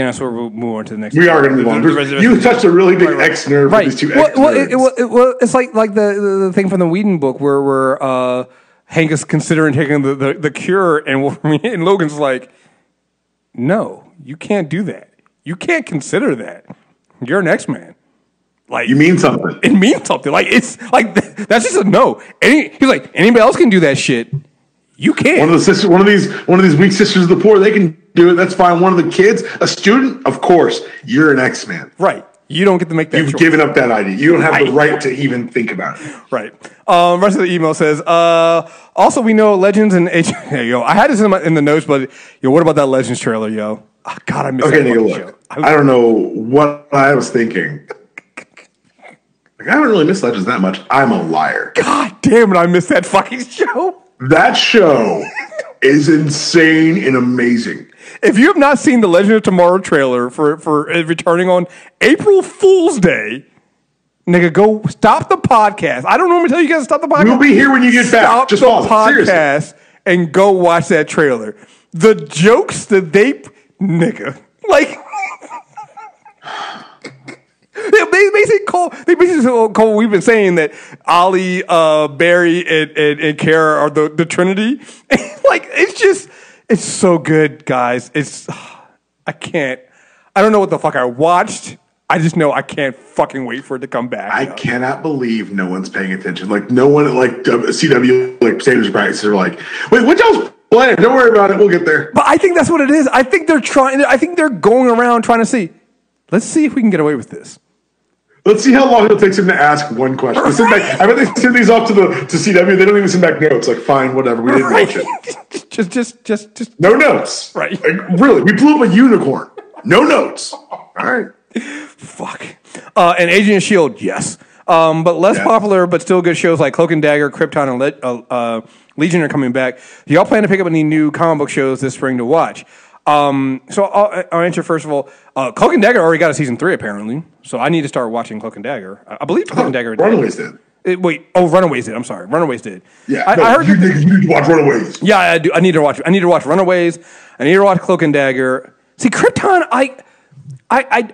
That's where we'll move on to the next. We are going to move on. You touched a really big X nerve with these two X nerds. Well, it's like the thing from the Whedon book where Hank is considering taking the cure, and Logan's like, no, you can't do that. You can't consider that. You're an X-Man. Like, you mean something. It means something. Like, it's like that's just a no. He's like, anybody else can do that shit. You can't. One of these weak sisters of the poor, they can do it. That's fine. One of the kids, a student, of course, you're an X-Man. Right. You don't get to make that You've choice. given up that idea. You don't have the right to even think about it. Right. Rest of the email says, also we know Legends and hey, yo, I had this in the notes, but yo, what about that Legends trailer, yo? Oh, God, I missed that nigga, show. I don't know what I was thinking. Like, I haven't really missed Legends that much. I'm a liar. God damn it, I missed that fucking show. That show is insane and amazing. If you have not seen the Legend of Tomorrow trailer for returning on April Fool's Day, nigga, go stop the podcast. I don't normally tell you guys to stop the podcast. We'll be here when you get back. Just stop the pause it. podcast Seriously. and go watch that trailer. The jokes that they, nigga, like. They basically call what we've been saying that Ollie, Barry, and Kara are the Trinity. Like, it's so good, guys. I don't know what the fuck I watched. I just know I can't fucking wait for it to come back. I cannot believe no one's paying attention. Like, no one at like CW, like standards practice are like, wait, what y'all's playing? Don't worry about it. We'll get there. But I think that's what it is. I think they're going around trying to see. Let's see if we can get away with this. Let's see how long it takes him to ask one question. Right. Send back, I bet they send these off to CW. They don't even send back notes. Like, fine, whatever. We didn't watch it. just no notes. Right. Like, really, we blew up a unicorn. No notes. All right. Fuck. And Agent of S.H.I.E.L.D., yes. But less popular, but still good shows like Cloak and Dagger, Krypton, and Legion are coming back. Do y'all plan to pick up any new comic book shows this spring to watch? So I'll answer first of all. Cloak and Dagger already got a season 3 apparently, so I need to start watching Cloak and Dagger. I believe Cloak and Dagger did. Runaways did. Runaways did. I'm sorry, Runaways did. Yeah, I heard you need to watch Runaways. Yeah, I do. I need to watch Runaways. I need to watch Cloak and Dagger. See, Krypton, I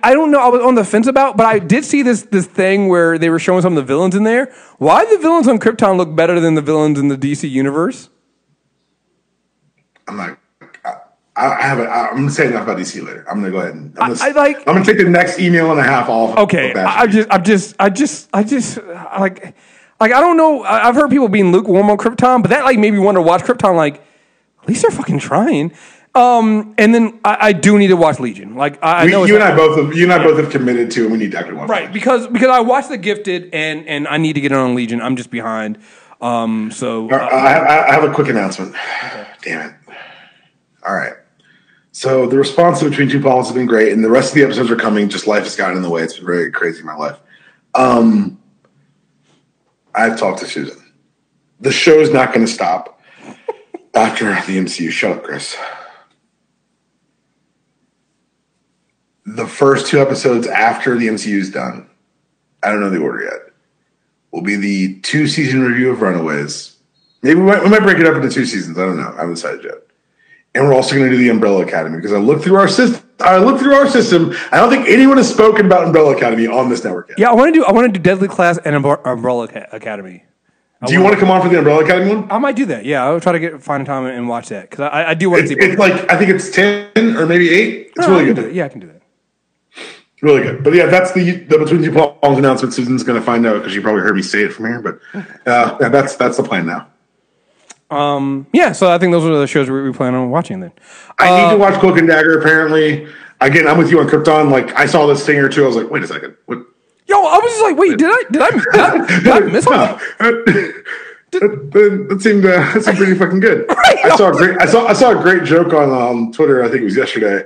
don't know. I was on the fence about, but I did see this thing where they were showing some of the villains in there. Why do the villains on Krypton look better than the villains in the DC universe? I'm not. I'm going to say enough about DC later. I'm going to go ahead and I'm going to take the next email and a half off. Okay, I don't know. I've heard people being lukewarm on Krypton, but that like made me want to watch Krypton. Like, at least they're fucking trying. And then I do need to watch Legion. Like I know you and I both have committed to, and we need to actually watch. Right, because I watched The Gifted, and I need to get on Legion. I'm just behind. So I have a quick announcement. Okay. Damn it! All right. So the response between two Pauls has been great, and the rest of the episodes are coming. Just life has gotten in the way. It's been very crazy in my life. I've talked to Susan. The show's not going to stop after the MCU. Shut up, Chris. The first 2 episodes after the MCU is done, I don't know the order yet, will be the 2-season review of Runaways. Maybe we might break it up into 2 seasons. I don't know. I haven't decided yet. And we're also going to do the Umbrella Academy because I looked through our system. I don't think anyone has spoken about Umbrella Academy on this network yet. Yeah, I want to do Deadly Class and Umbrella Academy. Do you want to come on for the Umbrella Academy one? I might do that. Yeah, I'll try to find time and watch that because I do want to see. It's like I think it's 10 or maybe 8. It's really good. Yeah, I can do that. Really good. But yeah, that's the Between Two Palms announcement. Susan's going to find out because you probably heard me say it from here. But that's the plan now. Yeah, so I think those are the shows we plan on watching then. I need to watch Cloak and Dagger, apparently. Again, I'm with you on Krypton. Like, I saw this thing or two. I was like, wait a second. What? Yo, I was just like, wait, did I miss something? That seemed pretty fucking good. Right, I saw a great joke on Twitter. I think it was yesterday.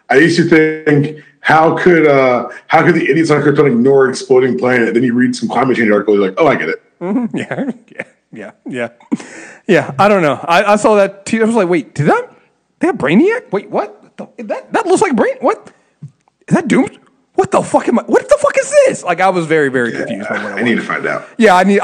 I used to think, how could the idiots on Krypton ignore exploding planet? Then you read some climate change article, you're like, oh, I get it. Mm-hmm. Yeah. I don't know. I saw that. I was like, wait, they have Brainiac? Wait, what? That looks like Brain. What? Is that Doom? What the fuck what the fuck is this? Like, I was very, very confused. I need to find out. Yeah, I need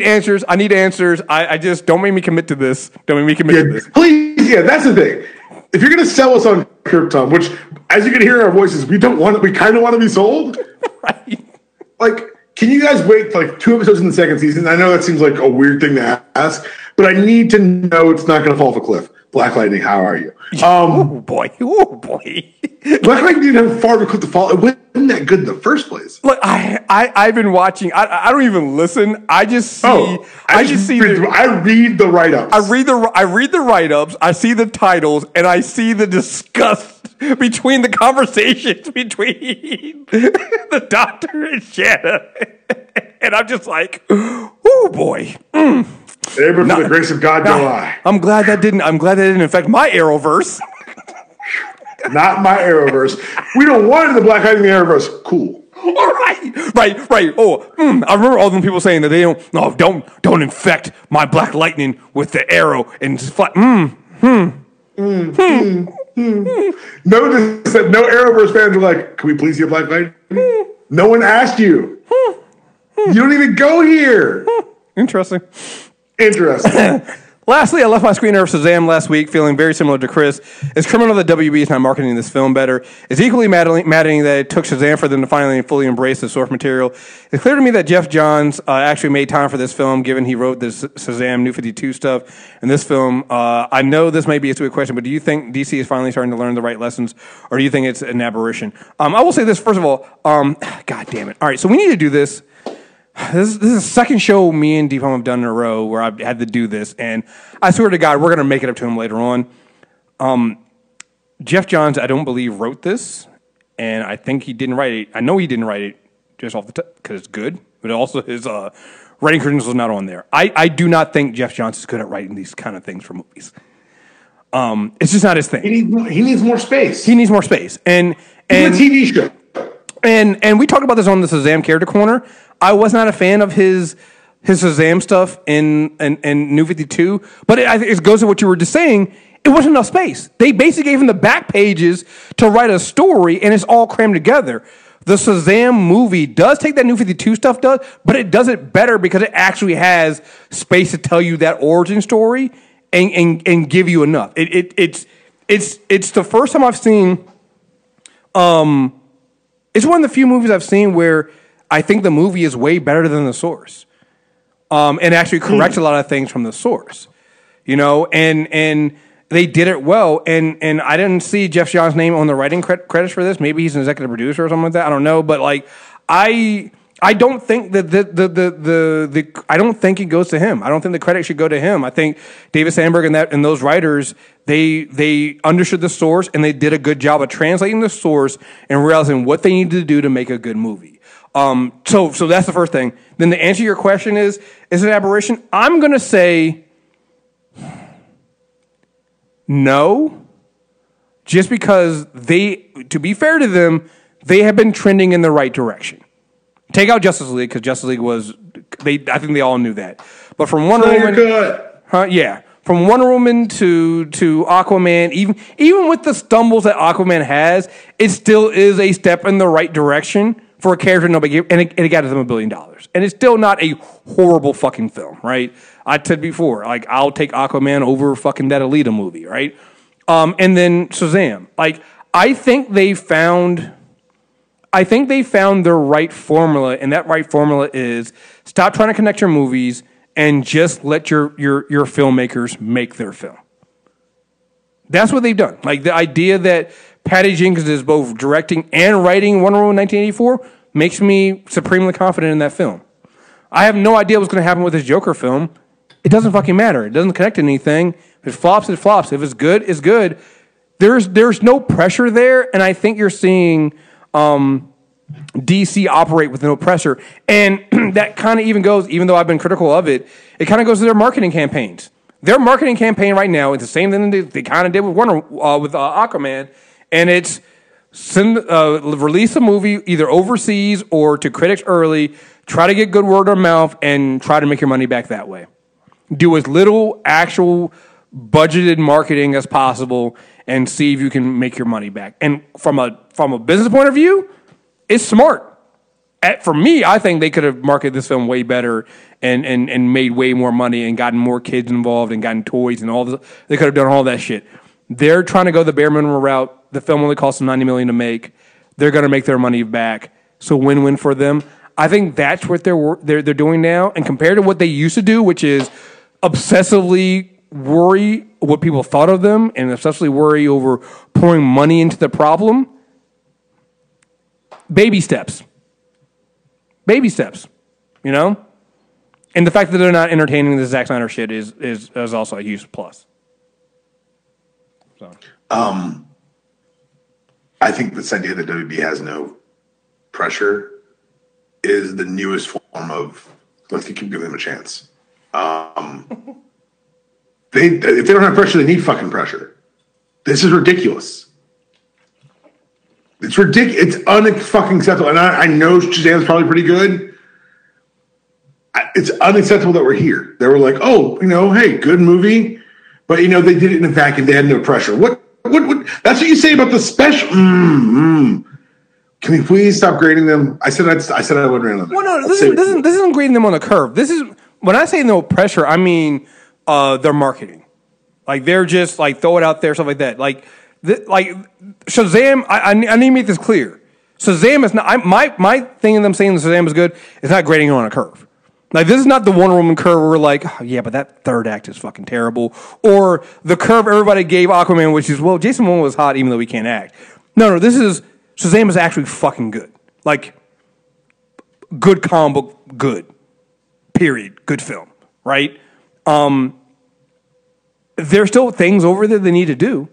answers. I need answers. I just don't make me commit to this. Don't make me commit to this. Please, yeah, that's the thing. If you're gonna sell us on Krypton, which, as you can hear in our voices, we kind of want to be sold. Right. Like, can you guys wait for like 2 episodes in the second season? I know that seems like a weird thing to ask, but I need to know it's not going to fall off a cliff. Black Lightning, how are you? Oh boy. Black Lightning didn't have far of a cliff to fall. It wasn't that good in the first place. Look, I've been watching. I don't even listen. I just see. I read the write-ups. I read the write-ups. I see the titles, and I see the disgust between the conversations between the Doctor and Shanna, and I'm just like, oh boy. Ever for the grace of God, go I. I'm glad that didn't affect my Arrowverse. Not my Arrowverse. We don't want it in the Black Lightning Arrowverse. Cool. All right. Oh, I remember all them people saying that they don't infect my Black Lightning with the Arrow and just fly. Notice that no Arrowverse fans were like, "Can we please get Black Lightning?" No one asked you. You don't even go here. Interesting. Lastly, I left my screener of Shazam last week feeling very similar to Chris. It's criminal that WB is not marketing this film better. It's equally maddening that it took Shazam for them to finally fully embrace the source material. It's clear to me that Jeff Johns actually made time for this film, given he wrote this Shazam New 52 stuff in this film. I know this may be a stupid question, but do you think DC is finally starting to learn the right lessons, or do you think it's an aberration? I will say this, first of all. God damn it. All right, so we need to do this. This is the second show me and Deepom have done in a row where I've had to do this, and I swear to God, we're going to make it up to him later on. Jeff Johns, I don't believe, wrote this, and I think he didn't write it. I know he didn't write it just off the top, because it's good, but also his writing credentials is not on there. I do not think Jeff Johns is good at writing these kind of things for movies. It's just not his thing. He needs more space. He needs more space. And a TV show. And we talked about this on the Shazam Character Corner. I was not a fan of his Shazam stuff in New 52, but it goes to what you were just saying. It wasn't enough space. They basically gave him the back pages to write a story, and it's all crammed together. The Shazam movie does take that New 52 stuff, but it does it better because it actually has space to tell you that origin story and give you enough. It's the first time I've seen. It's one of the few movies I've seen where I think the movie is way better than the source, and actually corrects a lot of things from the source. You know, and they did it well. And I didn't see Jeff Johns' name on the writing credits for this. Maybe he's an executive producer or something like that. I don't know, but like I don't think that I don't think it goes to him. I don't think the credit should go to him. I think David Sandberg and those writers, they understood the source and they did a good job of translating the source and realizing what they needed to do to make a good movie. So that's the first thing. Then to answer your question is it an aberration? I'm gonna say no, just because to be fair to them, they have been trending in the right direction. Take out Justice League, because Justice League I think they all knew that. But from Wonder Woman, yeah, from Wonder Woman to Aquaman, even with the stumbles that Aquaman has, it still is a step in the right direction for a character nobody gave, and it got them $1 billion. And it's still not a horrible fucking film, right? I said before, like, I'll take Aquaman over fucking that Alita movie, right? And then Shazam. Like, I think they found their right formula, and that right formula is stop trying to connect your movies and just let your filmmakers make their film. That's what they've done. Like, the idea that Patty Jenkins is both directing and writing Wonder Woman 1984 makes me supremely confident in that film. I have no idea what's going to happen with this Joker film. It doesn't fucking matter. It doesn't connect to anything. If it flops, it flops. If it's good, it's good. There's no pressure there, and I think you're seeing DC operate with no pressure. And that kind of even goes, even though I've been critical of it, it kind of goes to their marketing campaigns. Their marketing campaign right now is the same thing they kind of did with Aquaman, and it's release a movie either overseas or to critics early, try to get good word of mouth, and try to make your money back that way. Do as little actual budgeted marketing as possible and see if you can make your money back. And from a business point of view, it's smart. For me, I think they could have marketed this film way better and made way more money and gotten more kids involved and gotten toys and all this. They could have done all that shit. They're trying to go the bare minimum route. The film only cost them $90 million to make. They're going to make their money back. So win-win for them. I think that's what they're doing now. And compared to what they used to do, which is obsessively worry what people thought of them and obsessively worry over pouring money into the problem, baby steps. Baby steps, you know? And the fact that they're not entertaining the Zack Snyder shit is also a huge plus. So. I think this idea that WB has no pressure is the newest form of let's keep giving them a chance. If they don't have pressure, they need fucking pressure. This is ridiculous. It's ridiculous. It's unfucking acceptable. And I know Shazam's probably pretty good. It's unacceptable that we're here. They were like, oh, hey, good movie. But, they did it in a vacuum. They had no pressure. What that's what you say about the special. Can we please stop grading them? I said I wouldn't rate them. Well, no, this isn't grading them on the curve. This is, when I say no pressure, I mean their marketing. Like, they're just, like, throw it out there, stuff like that. Like Shazam, I need to make this clear. Shazam is not, my thing in them saying Shazam is good is not grading it on a curve. Like, this is not the Wonder Woman curve where we're like, oh, yeah, but that third act is fucking terrible. Or the curve everybody gave Aquaman, which is, well, Jason Momoa was hot even though he can't act. No, this is, Shazam is actually fucking good. Like, good comic book, good. Period. Good film, right? There's still things over there they need to do.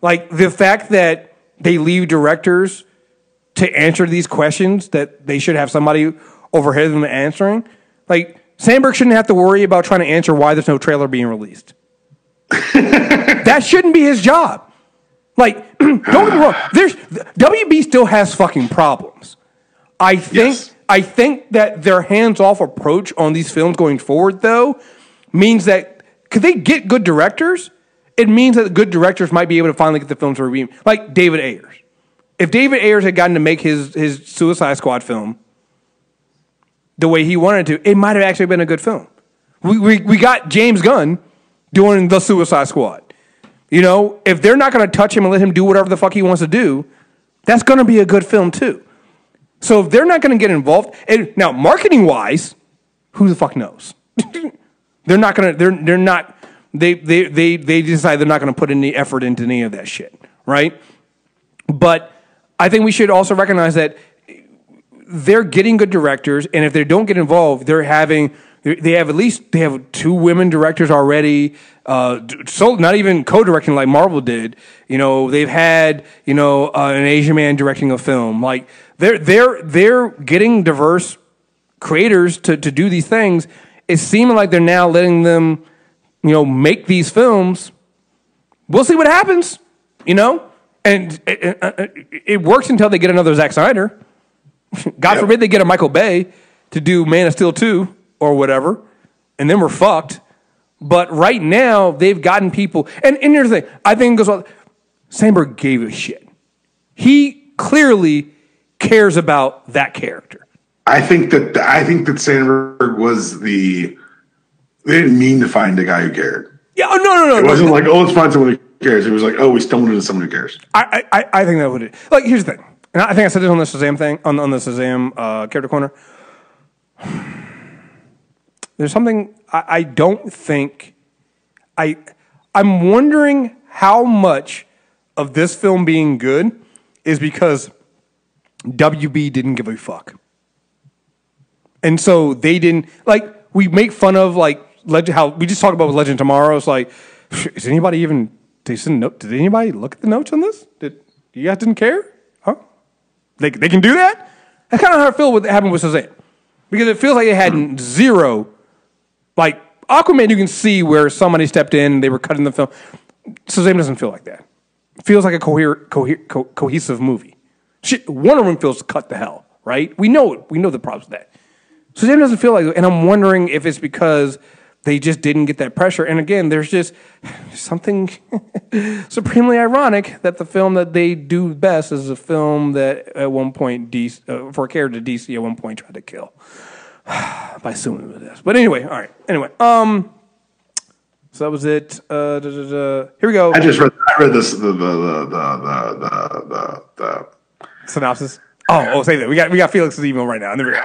Like, the fact that they leave directors to answer these questions that they should have somebody overhead them answering. Like, Sandberg shouldn't have to worry about trying to answer why there's no trailer being released. That shouldn't be his job. Like, don't get me wrong. WB still has fucking problems. I think that their hands-off approach on these films going forward, though, means that could they get good directors? It means that good directors might be able to finally get the films redeemed. Like David Ayers. If David Ayers had gotten to make his Suicide Squad film the way he wanted to, it might have actually been a good film. We got James Gunn doing the Suicide Squad. You know, if they're not going to touch him and let him do whatever the fuck he wants to do, that's going to be a good film too. So if they're not going to get involved, and now marketing wise, who the fuck knows? They're not going to. They're not. They decide they're not going to put any effort into any of that shit, right? But I think we should also recognize that they're getting good directors, and if they don't get involved, they have 2 women directors already. So not even co-directing like Marvel did. You know, they've had an Asian man directing a film. Like they're getting diverse creators to do these things. It's seeming like they're now letting them, make these films. We'll see what happens, and it works until they get another Zack Snyder. God forbid they get a Michael Bay to do Man of Steel 2 or whatever, and then we're fucked. But right now, they've gotten people. And here's the thing. I think it goes on. Sandberg gave a shit. He clearly cares about that character. I think that Sandberg was they didn't mean to find a guy who cared. Yeah, no. It wasn't like, let's find someone who cares. It was like, we stumbled into someone who cares. I think that would it. Like, here's the thing. And I think I said this on the Shazam thing, on the Shazam character corner. There's something I don't think I'm wondering how much of this film being good is because WB didn't give a fuck. And so they didn't, we make fun of, how we just talked about Legend Tomorrow. It's like, is anybody even, did anybody look at the notes on this? You guys didn't care? Huh? They can do that? That's kind of how I feel what happened with Shazam. Because it feels like it had zero, Aquaman, you can see where somebody stepped in and they were cutting the film. Shazam doesn't feel like that. It feels like a cohesive movie. Shit, Wonder Woman feels cut to hell, right? We know it. We know the problems with that. Shazam doesn't feel like it, and I'm wondering if it's because they just didn't get that pressure. And again, there's just something supremely ironic that the film that they do best is a film that at one point, for a character DC at one point tried to kill. By assuming it is. But anyway, all right. Anyway, so that was it. Here we go. I read this the synopsis. Oh, say that. We got Felix's email right now. There we go.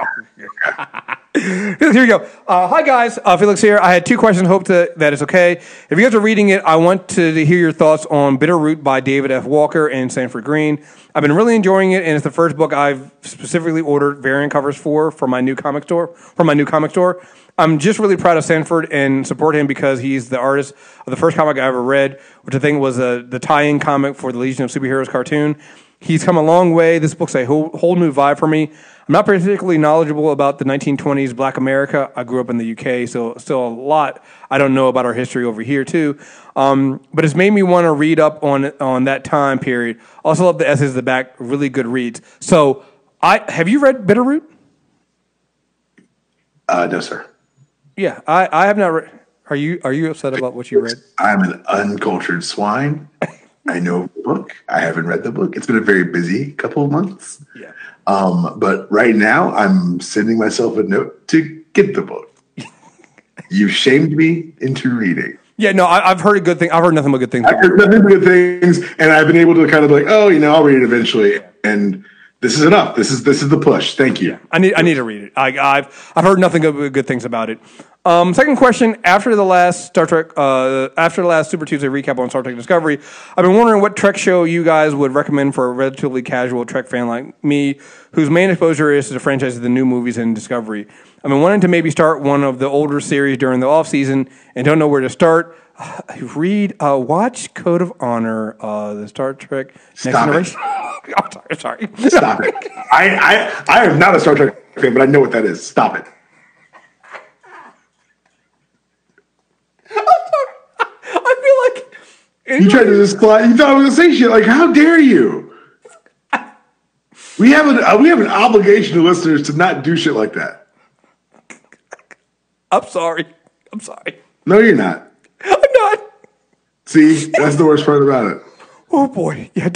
Here we go. Hi guys, Felix here. I had 2 questions. Hope that it's okay. If you guys are reading it, I want to hear your thoughts on Bitterroot by David F. Walker and Sanford Green. I've been really enjoying it, and it's the first book I've specifically ordered variant covers for my new comic store. I'm just really proud of Sanford and support him because he's the artist of the first comic I ever read, which I think was the tie-in comic for the Legion of Superheroes cartoon. He's come a long way. This book's a whole new vibe for me. I'm not particularly knowledgeable about the 1920s Black America. I grew up in the UK, so still a lot I don't know about our history over here too. But it's made me want to read up on that time period. Also love the essays at the back, really good reads. So have you read Bitterroot? No, sir. Yeah, I have not read. Are you upset about what you read? I'm an uncultured swine. I know the book. I haven't read the book. It's been a very busy couple of months. Yeah. But right now, I'm sending myself a note to get the book. You shamed me into reading. Yeah, no, I've heard a good thing. I've heard nothing but good things. I've heard nothing but good things, and I've been able to kind of be like, I'll read it eventually. And this is enough. This is the push. Thank you. Yeah, I need to read it. I've heard nothing but good things about it. Second question: after the last Super Tuesday recap on Star Trek Discovery, I've been wondering what Trek show you guys would recommend for a relatively casual Trek fan like me, whose main exposure is to the franchise of the new movies and Discovery. I've been wanting to maybe start one of the older series during the off season and don't know where to start. Watch Code of Honor, the Star Trek Next Generation. I'm sorry. Stop it. I am not a Star Trek fan, but I know what that is. Stop it. I feel like you tried to just slide. You thought I was gonna say shit. Like, how dare you? We have an obligation to listeners to not do shit like that. I'm sorry. No, you're not. I'm not. See, that's the worst part about it. Oh boy, yeah.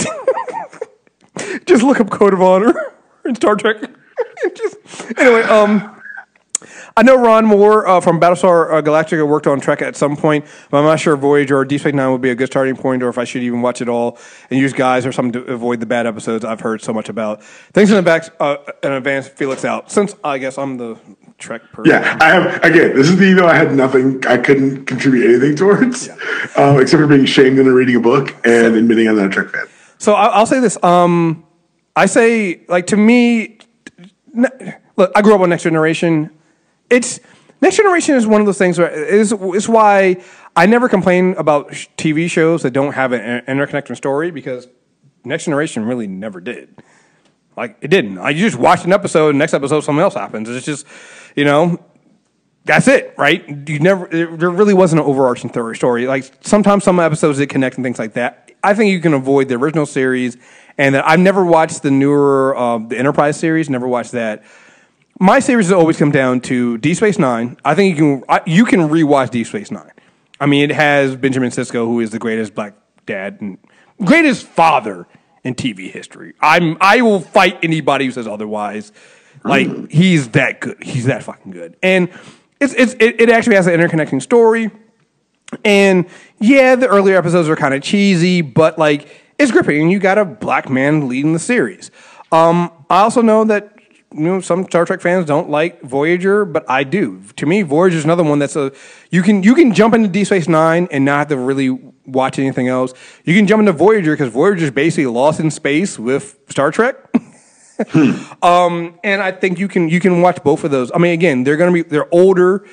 Just look up Code of Honor in Star Trek. Anyway, I know Ron Moore from Battlestar Galactica worked on Trek at some point, but I'm not sure Voyager or Deep Space Nine would be a good starting point, or if I should even watch it all and use guys or something to avoid the bad episodes I've heard so much about. Thanks in advance, Felix out. Since I guess I'm the Trek person. Yeah, I have. Again, this is the email I had nothing. I couldn't contribute anything towards, except for being shamed into reading a book and admitting I'm not a Trek fan. So I'll say this. I say, like, to me, look, I grew up on Next Generation. Next Generation is one of those things where it's why I never complain about TV shows that don't have an interconnecting story, because Next Generation really never did. Like, it didn't. You just watch an episode, and next episode something else happens. It's just, that's it, right? There really wasn't an overarching story. Like, sometimes some episodes did connect and things like that. I think you can avoid the original series, and that I've never watched the newer the Enterprise series. Never watched that. My series has always come down to Deep Space Nine. I think you can rewatch Deep Space Nine. I mean, it has Benjamin Sisko, who is the greatest black dad and greatest father in TV history. I will fight anybody who says otherwise. Like, he's that good. He's that fucking good. And it actually has an interconnecting story. And yeah, the earlier episodes are kind of cheesy, but like, it's gripping. And you got a black man leading the series. I also know that some Star Trek fans don't like Voyager, but I do. To me, Voyager is another one that's you can jump into Deep Space Nine and not have to really watch anything else. You can jump into Voyager because Voyager is basically lost in space with Star Trek. And I think you can watch both of those. I mean, again, they're older,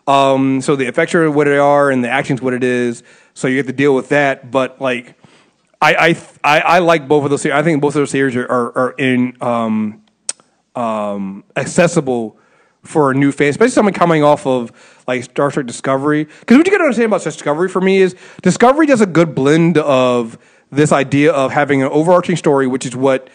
so the effects are what they are and the action's what it is. So you have to deal with that. But like, I like both of those series. I think both of those series are in accessible for a new fan, especially someone coming off of like Star Trek Discovery. Because what you got to understand about Discovery for me is Discovery does a good blend of this idea of having an overarching story, which is what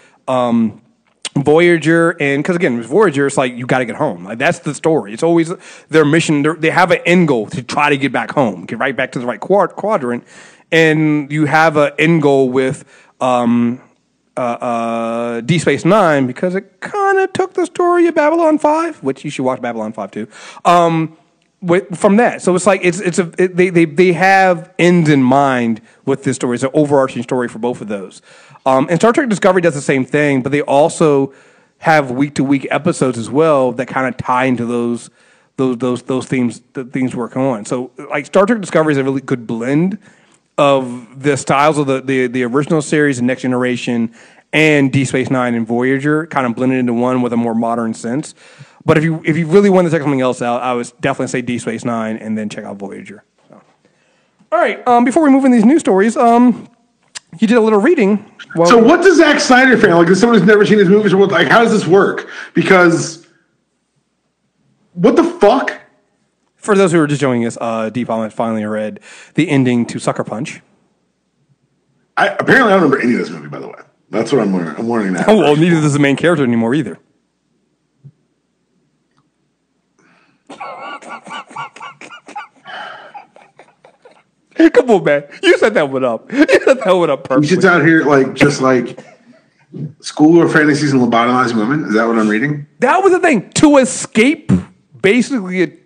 Voyager, and because again, with Voyager, it's like you got to get home. Like, that's the story. It's always their mission. They have an end goal to try to get back home, get right back to the right quadrant, and you have an end goal with Deep Space Nine, because it kind of took the story of Babylon 5, which you should watch Babylon 5 too. From that, so it's like they have ends in mind with this story. It's an overarching story for both of those. And Star Trek Discovery does the same thing, but they also have week-to-week episodes as well that kind of tie into those themes that things work on. So like Star Trek Discovery is a really good blend of the styles of the original series and Next Generation and Deep Space Nine and Voyager, kind of blended into one with a more modern sense. But if you really want to check something else out, I would definitely say Deep Space Nine and then check out Voyager. So. All right, before we move in these news stories, you did a little reading. So what does Zack Snyder fan, like, as someone who's never seen his movies, or like, how does this work? Because what the fuck? For those who are just joining us, Deepam finally read the ending to Sucker Punch. Apparently I don't remember any of this movie, by the way. That's what I'm warning that. Oh, well, neither does the main character anymore either. Come on, man. You set that one up. You set that one up perfectly. He sits out here just like school or fantasies and lobotomizing women. Is that what I'm reading? That was the thing. To escape basically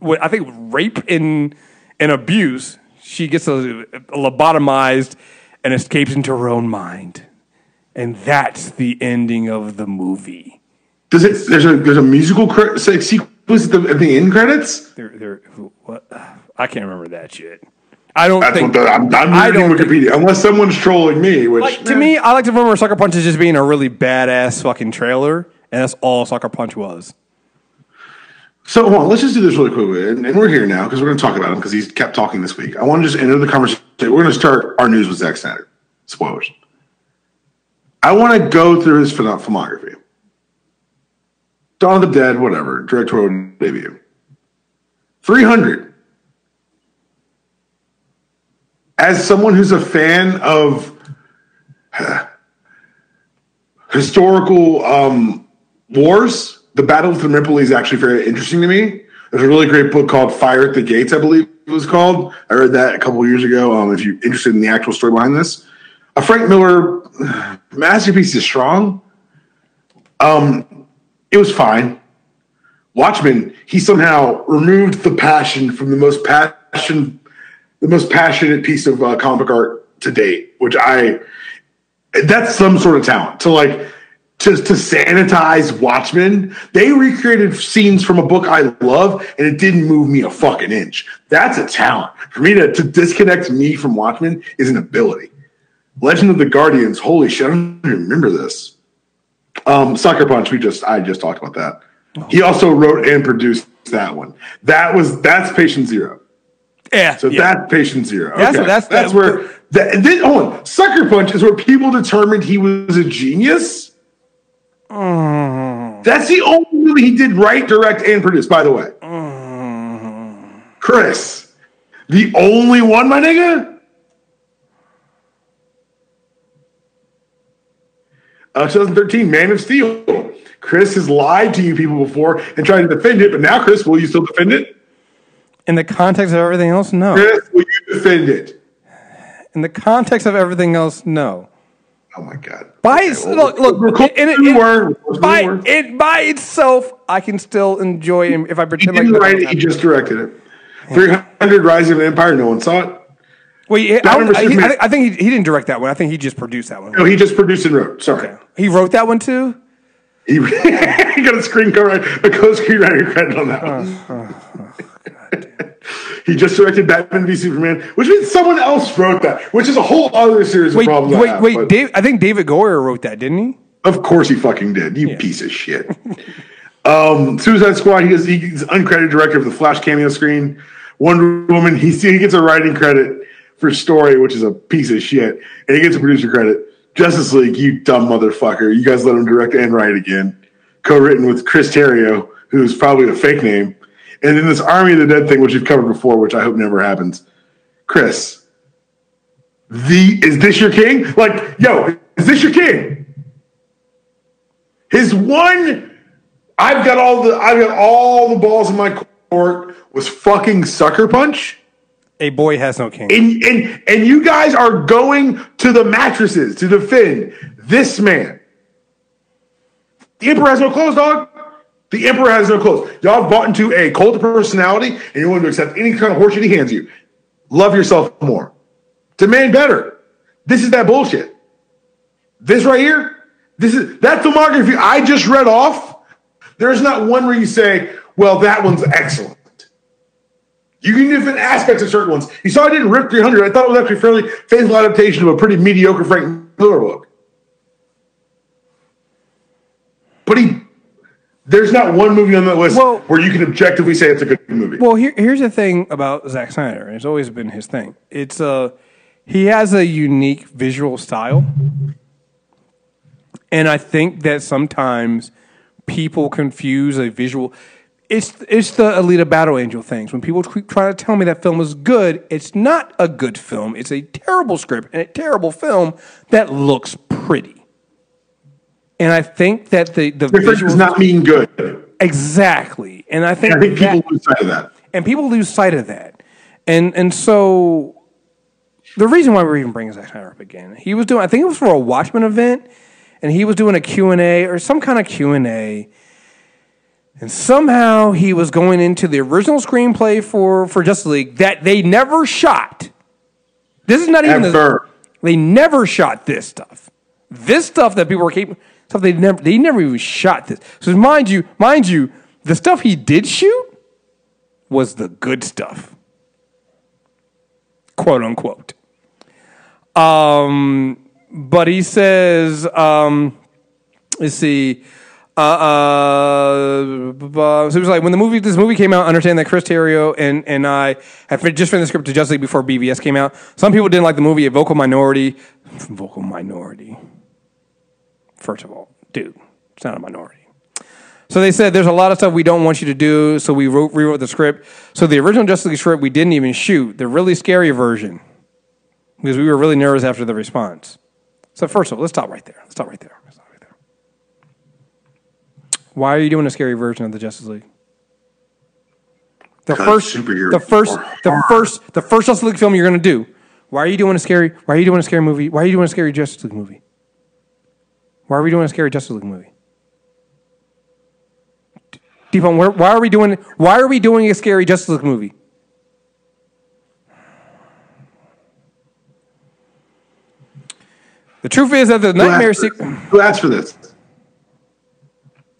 I think rape and abuse, she gets lobotomized and escapes into her own mind. And that's the ending of the movie. There's a musical sequence at the end credits? What? I can't remember that shit. I don't think. I'm reading Wikipedia, unless someone's trolling me. Which, to me, I like to remember Sucker Punch as just being a really badass fucking trailer, and that's all Sucker Punch was. So hold on, let's just do this really quickly, and we're here now because we're going to talk about him because he's kept talking this week. I want to just enter the conversation. We're going to start our news with Zack Snyder. Spoilers. I want to go through his filmography. Dawn of the Dead, whatever, directorial debut. 300. As someone who's a fan of historical wars, the Battle of Thermopylae is actually very interesting to me. There's a really great book called Fire at the Gates, I believe it was called. I read that a couple of years ago. If you're interested in the actual story behind this. A Frank Miller masterpiece is strong. It was fine. Watchmen, he somehow removed the passion from the most passionate piece of comic book art to date, that's some sort of talent. To sanitize Watchmen, they recreated scenes from a book I love, and it didn't move me a fucking inch. That's a talent. For me to disconnect me from Watchmen is an ability. Legend of the Guardians, holy shit, I don't even remember this. Sucker Punch, I just talked about that. He also wrote and produced that one. That's Patient Zero. Yeah. So that's Patient Zero. Okay. Yeah, so that's where hold on. Sucker Punch is where people determined he was a genius. That's the only movie he did write, direct, and produce, by the way. Chris, the only one, my nigga? 2013, Man of Steel. Chris has lied to you people before and tried to defend it, but now, Chris, will you still defend it? In the context of everything else, no. Chris, will you defend it? In the context of everything else, no. Oh my God! By itself, I can still enjoy him if I pretend he didn't write it. He just directed it. 300: Rise of an Empire. No one saw it. Well, I think he didn't direct that one. I think he just produced that one. No, he just produced and wrote. Sorry, okay. He wrote that one too. He got a co-screenwriter credit on that one. He just directed Batman v Superman, which means someone else wrote that, which is a whole other series of problems. I think David Goyer wrote that, didn't he? Of course he fucking did. You piece of shit. Suicide Squad, he's uncredited director of the Flash cameo screen. Wonder Woman, he gets a writing credit for story, which is a piece of shit, and he gets a producer credit. Justice League, you dumb motherfucker. You guys let him direct and write again. Co-written with Chris Terrio, who's probably a fake name. And then this Army of the Dead thing, which we've covered before, which I hope never happens. Chris, is this your king? Is this your king? His one, I've got all the balls in my court was fucking Sucker Punch. A boy has no king. And you guys are going to the mattresses to defend this man. The Emperor has no clothes, dog. The Emperor has no clothes. Y'all have bought into a cult of personality, and you're willing to accept any kind of horseshit he hands you. Love yourself more. Demand better. This is that bullshit. This right here, that filmography I just read off. There's not one where you say, well, that one's excellent. You can different aspects of certain ones. You saw I didn't rip 300. I thought it was actually a fairly faithful adaptation of a pretty mediocre Frank Miller book. But there's not one movie on that list where you can objectively say it's a good movie. Well, here's the thing about Zack Snyder. It's always been his thing. It's he has a unique visual style, and I think that sometimes people confuse a visual. It's the Alita Battle Angel things. When people try to tell me that film is good, it's not a good film. It's a terrible script and a terrible film that looks pretty. And I think that the difference does not mean good. Exactly. And I think people lose sight of that. And people lose sight of that. And so the reason why we're even bringing Zack Snyder up again, he was doing, I think it was for a Watchmen event, and he was doing a Q&A or some kind of Q&A. And somehow he was going into the original screenplay for Justice League that they never shot. This is not even they never shot this stuff. This stuff that people were keeping, stuff they never even shot this. So mind you, the stuff he did shoot was the good stuff. Quote unquote. But he says, let's see. So it was like when this movie came out, understand that Chris Terrio and I had just finished the script to Justice League before BVS came out. Some people didn't like the movie, a vocal minority. First of all, dude, it's not a minority. So they said there's a lot of stuff we don't want you to do, so we rewrote the script. So the original Justice League script we didn't even shoot, the really scary version, because we were really nervous after the response. So first of all, let's stop right there. Why are you doing a scary version of the Justice League? The first Justice League film you're going to do. Why are you doing a scary movie? Why are you doing a scary Justice League movie? Why are we doing a scary Justice League movie? Deepon, why are we doing a scary Justice League movie? The truth is that the Nightmare sequence. Who asked for this?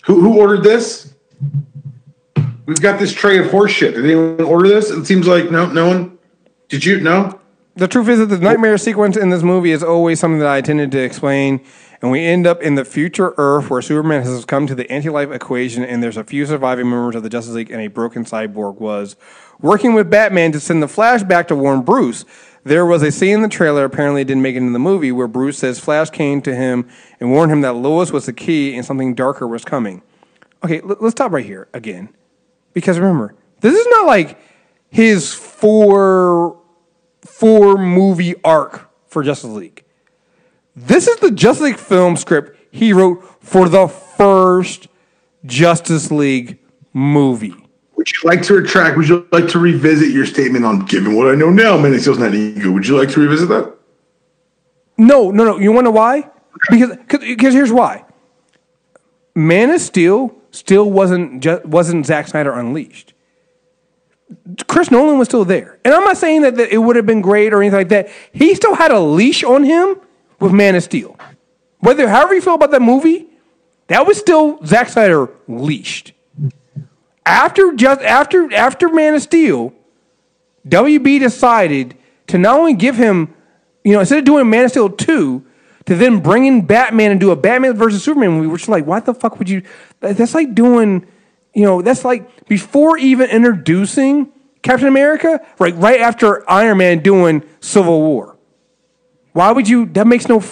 Who ordered this? We've got this tray of horse shit. Did anyone order this? It seems like no one. Did you? No? The truth is that the Nightmare sequence in this movie is always something that I intended to explain, and we end up in the future Earth where Superman has come to the anti-life equation, and there's a few surviving members of the Justice League, and a broken cyborg was working with Batman to send the Flash back to warn Bruce. There was a scene in the trailer, apparently it didn't make it in the movie, where Bruce says Flash came to him and warned him that Lois was the key and something darker was coming. Okay, let's stop right here again. Because remember, this is not like his four movie arc for Justice League. This is the Justice League film script he wrote for the first Justice League movie. Would you like to retract? Would you like to revisit your statement on given what I know now, Man of Steel's not ego? Would you like to revisit that? No. You want to know why? Because here's why. Man of Steel still wasn't Zack Snyder Unleashed. Chris Nolan was still there. And I'm not saying that it would have been great or anything like that. He still had a leash on him with Man of Steel. However you feel about that movie, that was still Zack Snyder leashed. After Man of Steel, WB decided to not only give him, instead of doing Man of Steel 2, to then bring in Batman and do a Batman versus Superman movie, which is like, why the fuck would you? That's like doing, that's like before even introducing Captain America, right after Iron Man doing Civil War. Why would you? That makes no.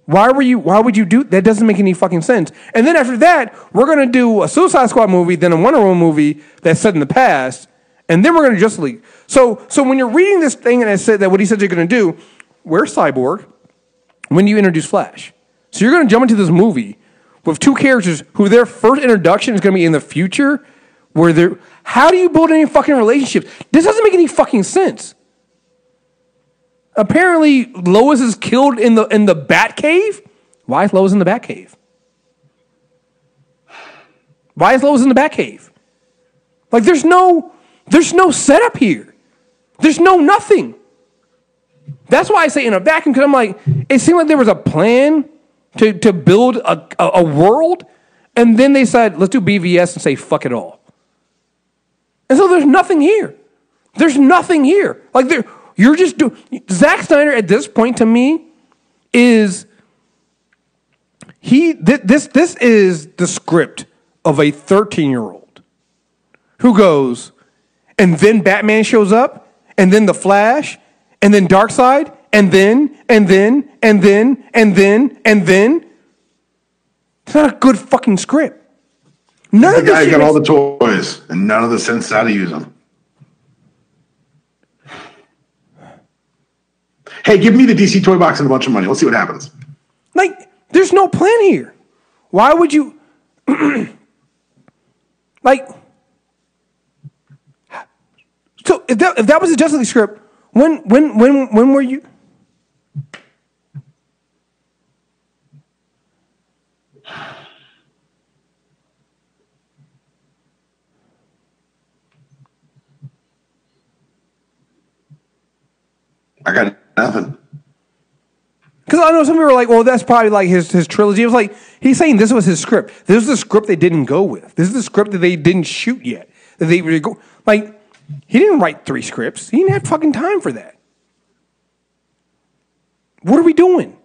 Why would you do that? Doesn't make any fucking sense. And then after that, we're gonna do a Suicide Squad movie, then a Wonder Woman movie that's set in the past, and then we're gonna Justice League. So when you're reading this thing and it said that what he said you're gonna do, where's Cyborg? When do you introduce Flash? So you're gonna jump into this movie with two characters who their first introduction is gonna be in the future, where they're. How do you build any fucking relationships? This doesn't make any fucking sense. Apparently, Lois is killed in the Batcave. Why is Lois in the Batcave? Why is Lois in the Batcave? Like, there's no setup here. There's no nothing. That's why I say in a vacuum, because I'm like, it seemed like there was a plan to build a world, and then they said, let's do BVS and say fuck it all. And so there's nothing here. There's nothing here. Like, you're just doing. Zack Snyder at this point to me is this is the script of a 13-year-old who goes, and then Batman shows up, and then the Flash, and then Darkseid, and then. It's not a good fucking script. None of the guy got all the toys and none of the sense how to use them. Hey, give me the DC toy box and a bunch of money. Let's see what happens. Like, there's no plan here. Why would you? Like, so if that was a Justice League script, when were you? I got nothing. Because I know some people were like, well, that's probably like his trilogy. It was like, he's saying this was his script. This is the script they didn't go with. This is the script that they didn't shoot yet. That they were go like, he didn't write 3 scripts. He didn't have fucking time for that. What are we doing?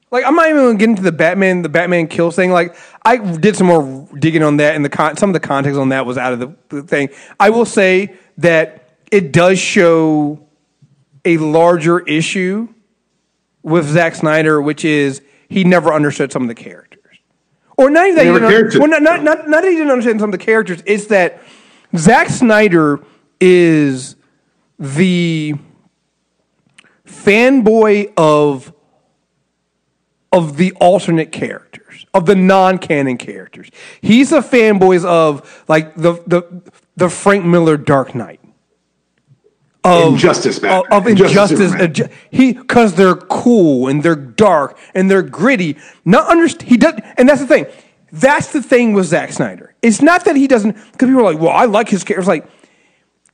Like, I'm not even going to get into the Batman kills thing. Like, I did some more digging on that, and some of the context on that was out of the thing. I will say that it does show a larger issue with Zack Snyder, which is he never understood some of the characters. Or not even that he didn't, not that he didn't understand some of the characters, it's that Zack Snyder is the fanboy of the alternate characters, of the non-canon characters. He's the fanboys of like the Frank Miller Dark Knight. Injustice, man. Of Injustice. Because they're cool and they're dark and they're gritty. He does, and that's the thing. That's the thing with Zack Snyder. It's not that he doesn't, because people are like, well, I like his characters. Like,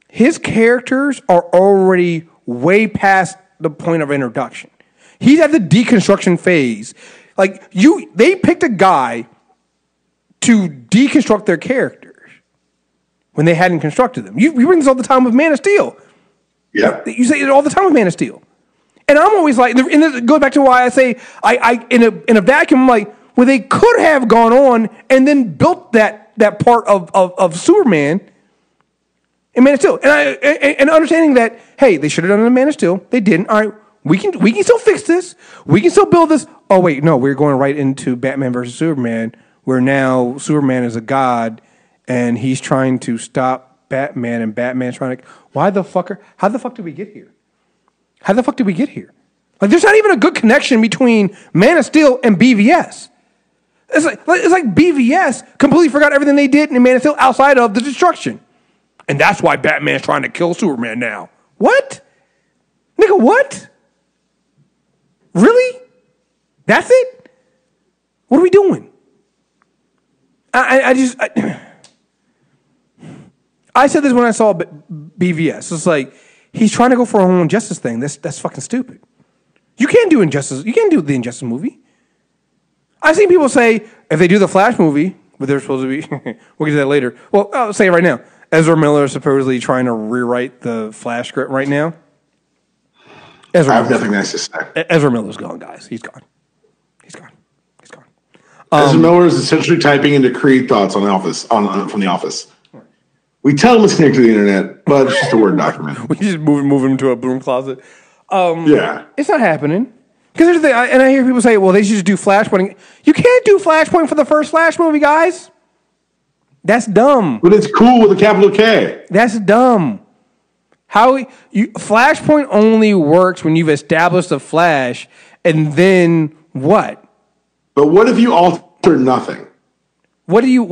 his characters are already way past the point of introduction. He's at the deconstruction phase. Like, they picked a guy to deconstruct their characters when they hadn't constructed them. You bring this all the time with Man of Steel. Yeah. You say it all the time with Man of Steel. And I'm always like, and it goes back to why I say, in a vacuum, I'm like, well, they could have gone on and then built that part of Superman in Man of Steel. And understanding that, hey, they should have done it in Man of Steel. They didn't. All right, we can still fix this. We can still build this. Oh, wait, no, we're going right into Batman versus Superman, where now Superman is a god, and he's trying to stop Batman, and Batman's trying to... How the fuck did we get here? How the fuck did we get here? Like, there's not even a good connection between Man of Steel and BVS. It's like BVS completely forgot everything they did in Man of Steel outside of the destruction. And that's why Batman's trying to kill Superman now. What? Nigga, what? Really? That's it? What are we doing? I said this when I saw BVS. It's like, he's trying to go for a whole Injustice thing. That's fucking stupid. You can't do Injustice. You can't do the Injustice movie. I've seen people say, if they do the Flash movie, but they're supposed to be, we'll get to that later. Well, I'll say it right now. Ezra Miller is supposedly trying to rewrite the Flash script right now. I have nothing nice to say. Ezra Miller's gone, guys. He's gone. He's gone. He's gone. Ezra Miller is essentially typing into Creed thoughts on the Office, from The Office. We tell him it's connected to the internet, but it's just a Word document. We just move him to a broom closet. Yeah. It's not happening. Because here's the thing, and I hear people say, well, they should just do Flashpoint. You can't do Flashpoint for the first Flash movie, guys. That's dumb. But it's cool with a capital K. That's dumb. Flashpoint only works when you've established a Flash, and then what? But what if you alter nothing? What are you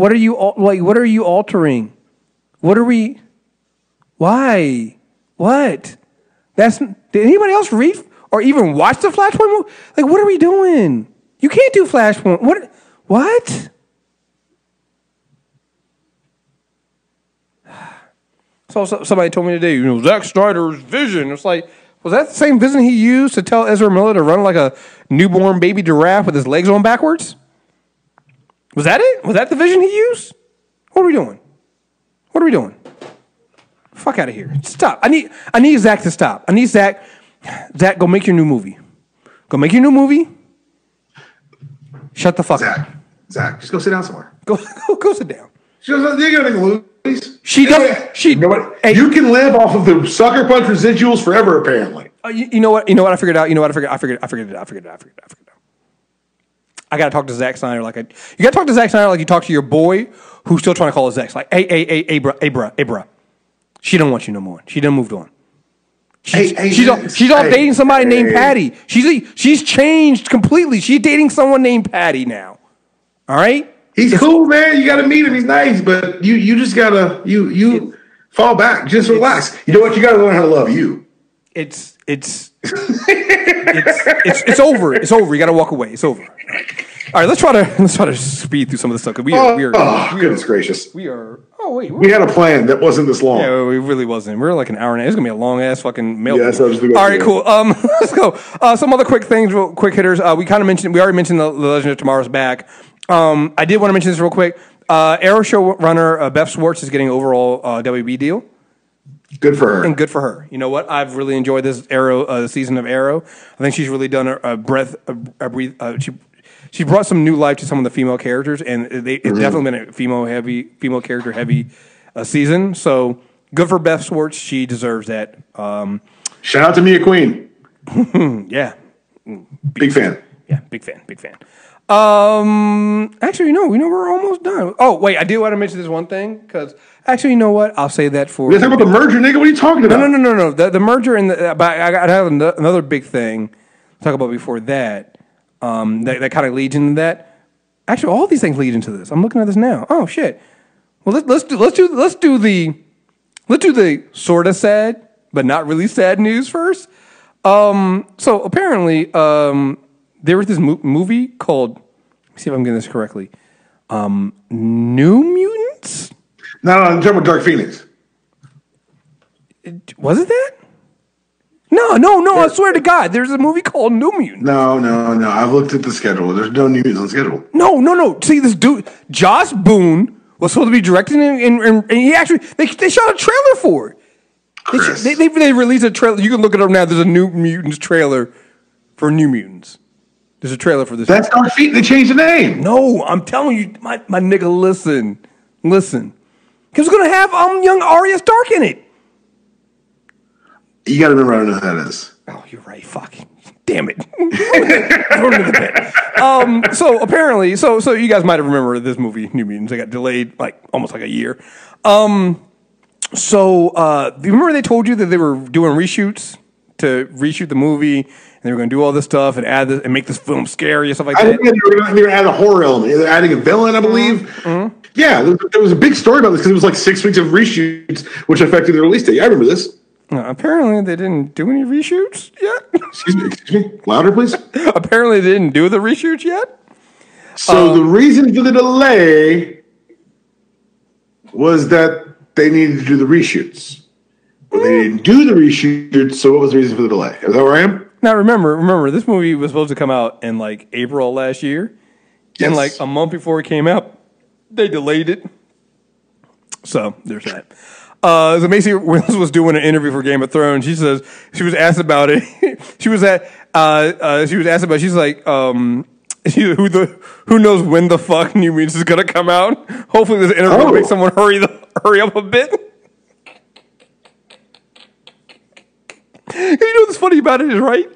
altering? What are we? Why? What? Did anybody else read or even watch the Flashpoint movie? Like, what are we doing? You can't do Flashpoint. What? So somebody told me today, Zack Snyder's vision. It's like, was that the same vision he used to tell Ezra Miller to run like a newborn baby giraffe with his legs on backwards? Was that it? Was that the vision he used? What are we doing? What are we doing? Fuck out of here. Stop. I need Zack to stop. I need Zack, go make your new movie. Go make your new movie. Shut the fuck up. Zach, just go sit down somewhere. Go sit down. You got anything to lose? She doesn't. You know what? Hey, you can live off of the Sucker Punch residuals forever, apparently. You know what? I figured out. I figured it out. I gotta talk to Zack Snyder you gotta talk to Zack Snyder like you talk to your boy who's still trying to call his ex. Like, hey, bruh. She don't want you no more. She done moved on. She's off dating somebody named Patty. She's changed completely. She's dating someone named Patty now. All right? He's cool, man. You got to meet him. He's nice, but you just gotta fall back. Just relax. You know what? You got to learn how to love you. It's over. It's over. You got to walk away. It's over. All right. Let's try to speed through some of this stuff because we are goodness gracious. We are. Oh wait. We had a plan that wasn't this long. Yeah, we really wasn't. We're like an hour and a half. It's gonna be a long ass fucking mail. Yeah, so all right, cool. Let's go. Some other quick things, real quick hitters. We already mentioned the Legend of Tomorrow's back. I did want to mention this real quick. Arrow showrunner Beth Schwartz is getting overall WB deal. Good for her. And good for her. You know what? I've really enjoyed this season of Arrow. I think she's really done a breath. She brought some new life to some of the female characters, and it's definitely been a female character heavy season. So good for Beth Schwartz. She deserves that. Shout out to Mia Queen. Yeah. Big fan. Yeah, big fan. Actually, no, we're almost done. Oh, wait, I do want to mention this one thing because actually, you know what? I'll say that for. You're talking about the merger, nigga. What are you talking about? No. The merger and but I have another big thing to talk about before that. That kind of leads into that. Actually, all these things lead into this. I'm looking at this now. Oh shit. Well, let's do the sort of sad but not really sad news first. So apparently, there was this movie called. Let me see if I'm getting this correctly. New Mutants. No, I'm talking about Dark Phoenix. Was it that? No. I swear to God, there's a movie called New Mutants. No. I've looked at the schedule. There's no New Mutants on schedule. No. See, this dude, Josh Boone, was supposed to be directing it, and he actually they shot a trailer for it. They released a trailer. You can look it up now. There's a New Mutants trailer for New Mutants. There's a trailer for this. That's Dark Phoenix. They changed the name. No, I'm telling you, my nigga, listen. Because it's going to have young Arya Stark in it. You got to remember, I don't know who that is. Oh, you're right. Fuck. Damn it. Throw it in the pit. So apparently, so you guys might have remembered this movie, New Mutants. They got delayed almost a year. So you remember they told you that they were doing reshoots to reshoot the movie, and they were going to do all this stuff and add this and make this film scary and stuff like that. I think they were going to add a horror element. They're adding a villain, I believe. Mm-hmm. Yeah, there was a big story about this because it was like 6 weeks of reshoots, which affected the release date. I remember this. Apparently, they didn't do any reshoots yet. Excuse me. Louder, please. Apparently, they didn't do the reshoots yet. So the reason for the delay was that they needed to do the reshoots. But they didn't do the reshoots, so what was the reason for the delay? Is that where I am? Now, remember, this movie was supposed to come out in April last year. Yes. And a month before it came out, they delayed it. So, there's that. So Macy Williams was doing an interview for Game of Thrones. She says she was asked about it. She's like, who knows when the fuck New Mutants is gonna come out? Hopefully, this interview will make someone hurry up a bit. You know what's funny about it is, right?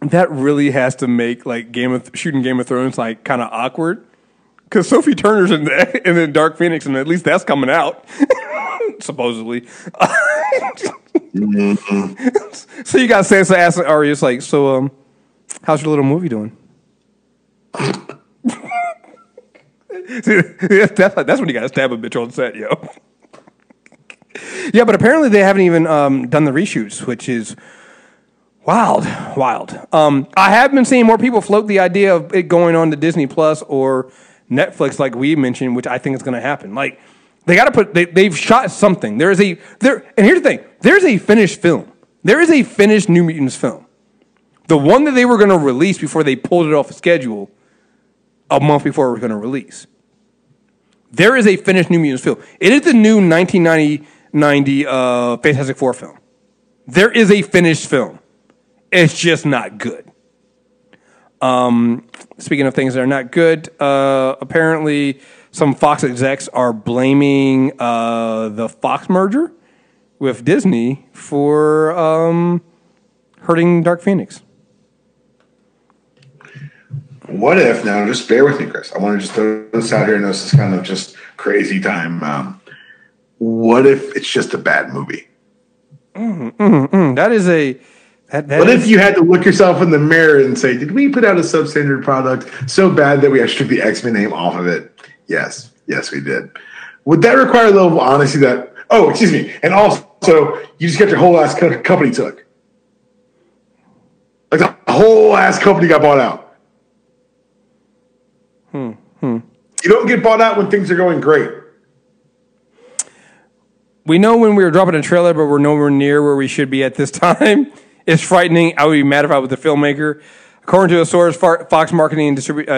That really has to make shooting Game of Thrones kind of awkward. Because Sophie Turner's in the Dark Phoenix, and at least that's coming out, supposedly. Mm-hmm. So you got Sansa asking Arya, so how's your little movie doing? See, that's when you got to stab a bitch on set, yo. Yeah, but apparently they haven't even done the reshoots, which is wild. I have been seeing more people float the idea of it going on to Disney Plus or Netflix, like we mentioned, which I think is going to happen. They got to they've shot something. And here's the thing: there's a finished film. There is a finished New Mutants film. The one that they were going to release before they pulled it off the schedule a month before it was going to release. There is a finished New Mutants film. It is the new 1990 Fantastic Four film. There is a finished film. It's just not good. Speaking of things that are not good, apparently some Fox execs are blaming the Fox merger with Disney for hurting Dark Phoenix. What if, now just bear with me, Chris. I want to just throw this out here. I know this is kind of just crazy time. What if it's just a bad movie? That is a... What if you had to look yourself in the mirror and say, did we put out a substandard product so bad that we actually took the X-Men name off of it? Yes, we did. Would that require a level of honesty that, excuse me, and also you just got your whole ass company took? The whole ass company got bought out. You don't get bought out when things are going great. We know when we were dropping a trailer, but we're nowhere near where we should be at this time. It's frightening. I would be mad if I was the filmmaker. According to a source, Fox marketing and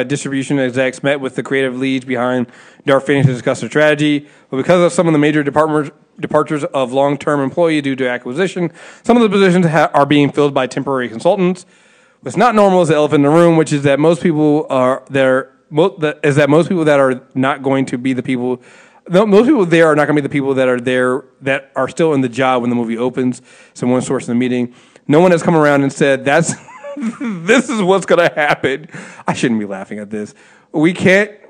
distribution execs met with the creative leads behind Dark Phoenix to discuss their strategy. But because of some of the major departures of long-term employees due to acquisition, some of the positions are being filled by temporary consultants. What's not normal is the elephant in the room, which is that most people that are not going to be the people Most people there are not going to be the people that are there that are still in the job when the movie opens. Someone sourced in the meeting. No one has come around and said, that's this is what's going to happen. I shouldn't be laughing at this. Why can't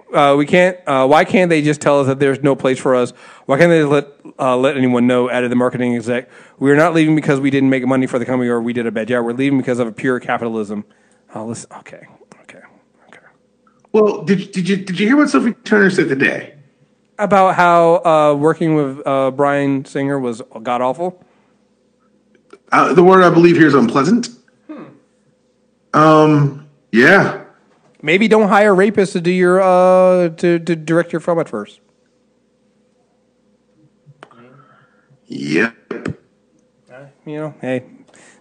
they just tell us that there's no place for us? Why can't they let anyone know, added the marketing exec? We are not leaving because we didn't make money for the company or we did a bad job. We're leaving because of a pure capitalism. Oh, listen. Okay. Well, did you hear what Sophie Turner said today? About how working with Bryan Singer was god-awful? The word I believe here is unpleasant. Yeah. Maybe don't hire rapists to do your to direct your film at first. Yep. Hey,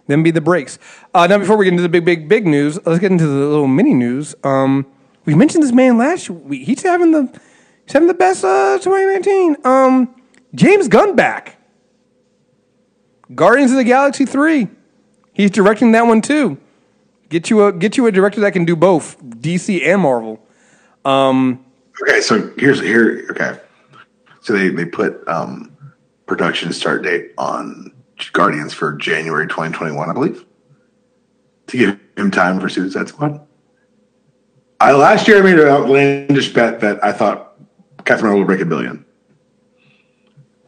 them be the breaks. Now, before we get into the big news, let's get into the little mini news. We mentioned this man last week. He's having the best 2019. James Gunn back. Guardians of the Galaxy 3. He's directing that one too. Get you a director that can do both DC and Marvel. Okay, so okay. So they put production start date on Guardians for January 2021, I believe, to give him time for Suicide Squad. Last year I made an outlandish bet that I thought Captain Marvel would break $1 billion.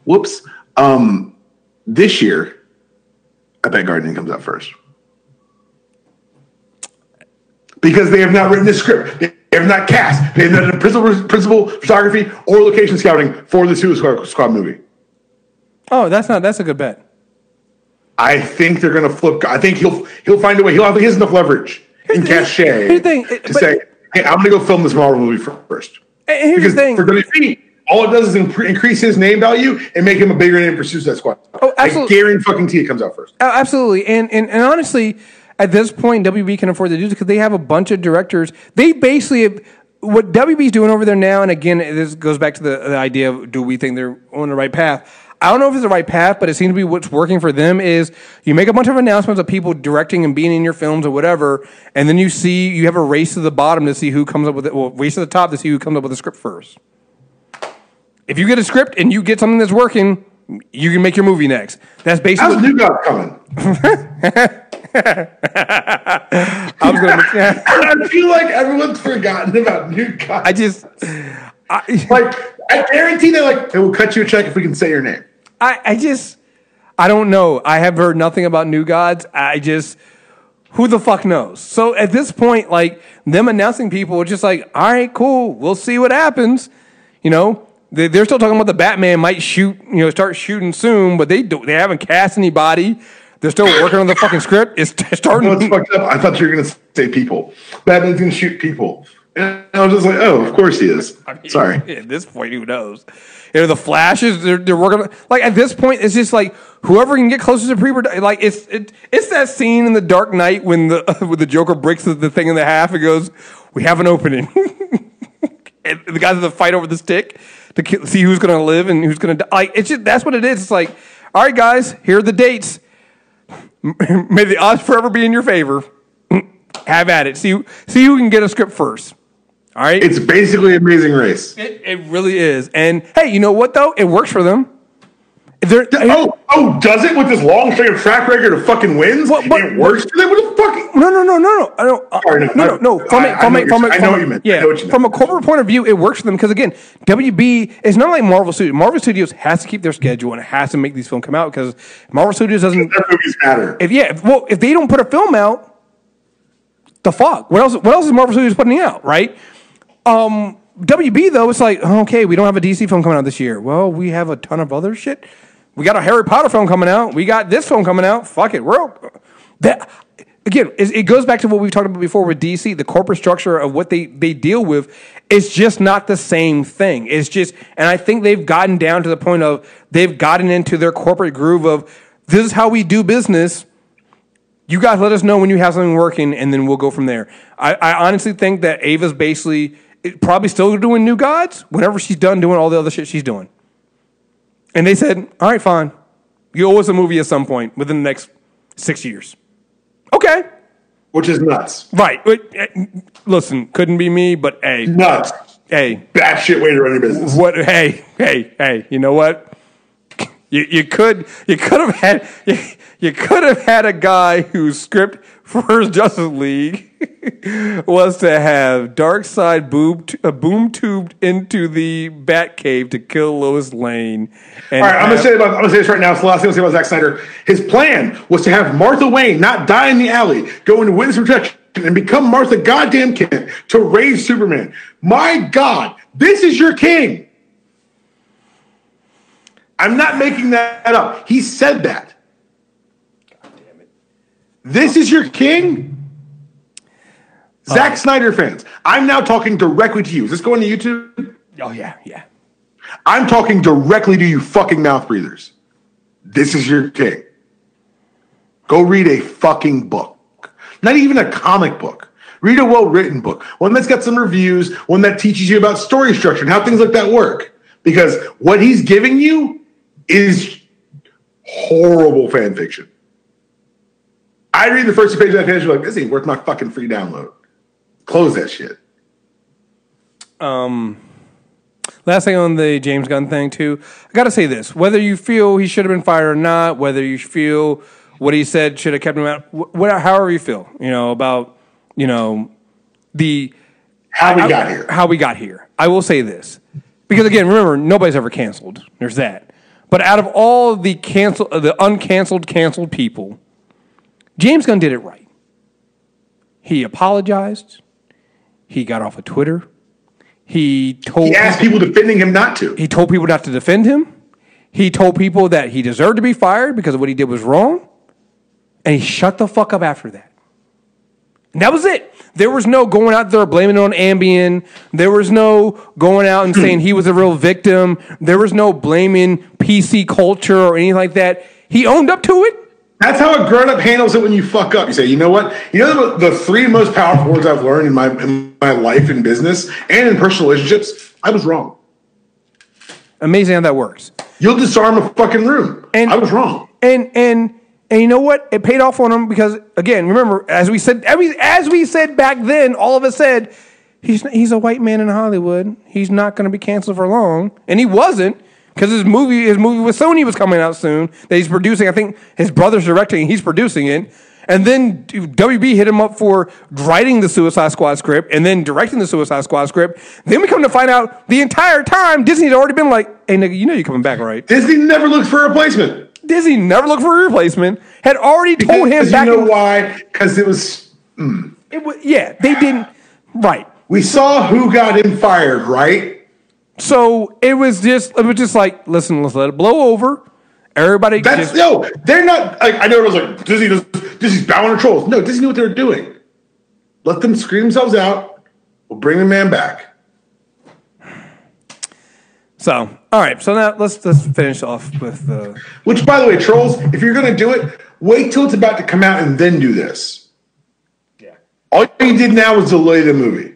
Whoops. This year, I bet Guardian comes out first. Because they have not written this script. They have not cast. They have not done principal photography or location scouting for the Suicide Squad movie. Oh, that's a good bet. I think they're going to flip. I think he'll find a way. He has enough leverage and cachet to say, hey, I'm going to go film this Marvel movie first. Here's the thing. For WB, all it does is increase his name value and make him a bigger name for Suicide Squad. Oh, absolutely. I guarantee it comes out first. Oh, absolutely. And honestly, at this point, WB can afford to do this because they have a bunch of directors. They basically what WB's doing over there now, and again, this goes back to the idea of do we think they're on the right path? I don't know if it's the right path, but it seems to be what's working for them is you make a bunch of announcements of people directing and being in your films or whatever, and then you have a race to the bottom to see who comes up with it, well, race to the top to see who comes up with the script first. If you get a script and you get something that's working, you can make your movie next. That's basically. How's New God coming? I feel like everyone's forgotten about New God. I guarantee they will cut you a check if we can say your name. I don't know. I have heard nothing about New Gods. Who the fuck knows? So at this point, them announcing people are just like, all right, cool. We'll see what happens. They're still talking about the Batman might start shooting soon, but they haven't cast anybody. They're still working on the fucking script. It's starting. It's fucked up. I thought you were going to say people. Batman's going to shoot people. And I was just like, oh, of course he is. Sorry. At this point, who knows? The Flashes, they're working on, at this point, it's just whoever can get closest to pre-production. It's that scene in The Dark Knight when the Joker breaks the thing in the half and goes, we have an opening. And the guys have to fight over the stick to see who's going to live and who's going to die. That's what it is. It's all right, guys, here are the dates. May the odds forever be in your favor. Have at it. See who can get a script first. All right? It's basically Amazing Race. It really is. And, hey, you know what, though? It works for them. Does it with this long string of track record of fucking wins? It works for them? What the fuck? No. I know what you meant. Yeah, from a corporate point of view, it works for them because, again, WB is not like Marvel Studios. Marvel Studios has to keep their schedule and it has to make these films come out because Marvel Studios doesn't. Their movies matter. If they don't put a film out, the fuck? What else is Marvel Studios putting out, right? WB, though, it's okay, we don't have a DC film coming out this year. Well, we have a ton of other shit. We got a Harry Potter film coming out. We got this film coming out. Fuck it. Again, it goes back to what we've talked about before with DC. The corporate structure of what they deal with is just not the same thing. And I think they've gotten down to the point of they've gotten into their corporate groove of this is how we do business. You guys let us know when you have something working, and then we'll go from there. I honestly think that Ava's basically probably still doing New Gods whenever she's done doing all the other shit she's doing. And they said, all right, fine. You owe us a movie at some point within the next 6 years. Okay. Which is nuts. Right. Listen, couldn't be me, but hey. Nuts. Hey. batshit way to run your business. What? Hey! You know what? You could have had a guy whose script for his Justice League was to have Darkseid boom tubed into the Batcave to kill Lois Lane. And all right, I'm gonna say this right now. It's the last thing I'll say about Zack Snyder. His plan was to have Martha Wayne not die in the alley, go into witness protection, and become Martha goddamn Kent to raise Superman. My God, this is your king. I'm not making that up. He said that. God damn it. This is your king? Zack Snyder fans, I'm now talking directly to you. Is this going to YouTube? Oh, yeah. I'm talking directly to you fucking mouth breathers. This is your king. Go read a fucking book. Not even a comic book. Read a well-written book. One that's got some reviews, one that teaches you about story structure and how things like that work. Because what he's giving you is horrible fan fiction. I read the first page of that page and like, this ain't worth my fucking free download. Close that shit. Last thing on the James Gunn thing, too. I got to say this. Whether you feel he should have been fired or not, whether you feel what he said should have kept him out, however you feel, about, the... How we got here. I will say this. Because, again, remember, nobody's ever canceled. There's that. But out of all the canceled people, James Gunn did it right. He apologized. He got off of Twitter. He asked people defending him not to. He told people not to defend him. He told people that he deserved to be fired because of what he did was wrong. And he shut the fuck up after that. And that was it. There was no going out there blaming it on Ambien. There was no going out and saying he was a real victim. There was no blaming PC culture or anything like that. He owned up to it. That's how a grown-up handles it when you fuck up. You say, you know what? You know the three most powerful words I've learned in my life in business and in personal relationships? I was wrong. Amazing how that works. You'll disarm a fucking room. And I was wrong. And you know what? It paid off on him because, again, remember, as we said back then, all of us said, he's a white man in Hollywood. He's not going to be canceled for long. And he wasn't. Because his movie with Sony was coming out soon that he's producing. I think his brother's directing and he's producing it. And then WB hit him up for writing the Suicide Squad script and then directing the Suicide Squad script. Then we come to find out the entire time Disney's already been like, hey, nigga, you know you're coming back, right? Disney never looked for a replacement. Disney never looked for a replacement. Had already told him back. You know why? Because it was... Yeah, they didn't... Right. We saw who got him fired, right? So it was just like, listen, let's let it blow over. Everybody, they're not. Like, I know it was like Disney's bowing to trolls. No, Disney knew what they were doing. Let them scream themselves out. We'll bring the man back. So, all right. So now let's finish off with the. Which, by the way, trolls, if you're going to do it, wait till it's about to come out and then do this. Yeah. All you did now was delay the movie.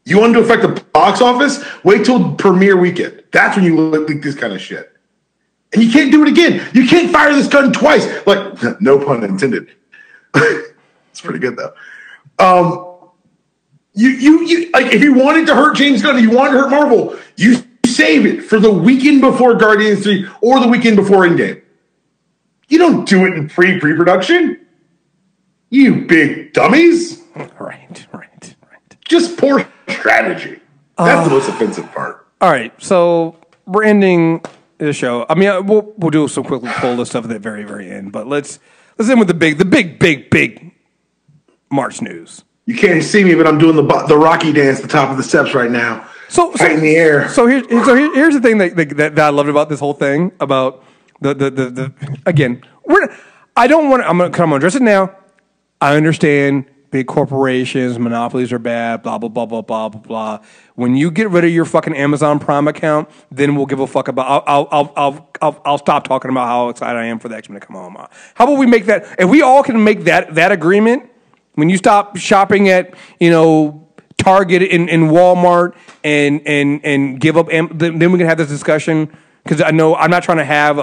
You want to affect the box office? Wait till premiere weekend. That's when you leak this kind of shit. And you can't do it again. You can't fire this gun twice. Like, no pun intended. It's pretty good though. You like if you wanted to hurt James Gunn, you wanted to hurt Marvel, you save it for the weekend before Guardians 3 or the weekend before Endgame. You don't do it in pre-production. You big dummies. Right. Just poor strategy. That's the most offensive part. All right, so we're ending the show. I mean, we'll do some quick pull list stuff at the very, very end. But let's end with the big March news. You can't see me, but I'm doing the Rocky dance at the top of the steps right now. So in the air. So here's the thing that I loved about this whole thing about the again. I'm gonna address it now. I understand. Big corporations, monopolies are bad, blah, blah, blah, blah, blah, blah, blah. When you get rid of your fucking Amazon Prime account, then we'll give a fuck about, I'll stop talking about how excited I am for the X-Men to come home. How about we make that, if we all can make that agreement, when you stop shopping at, Target and Walmart and give up, then we can have this discussion. Because I know I'm not trying to have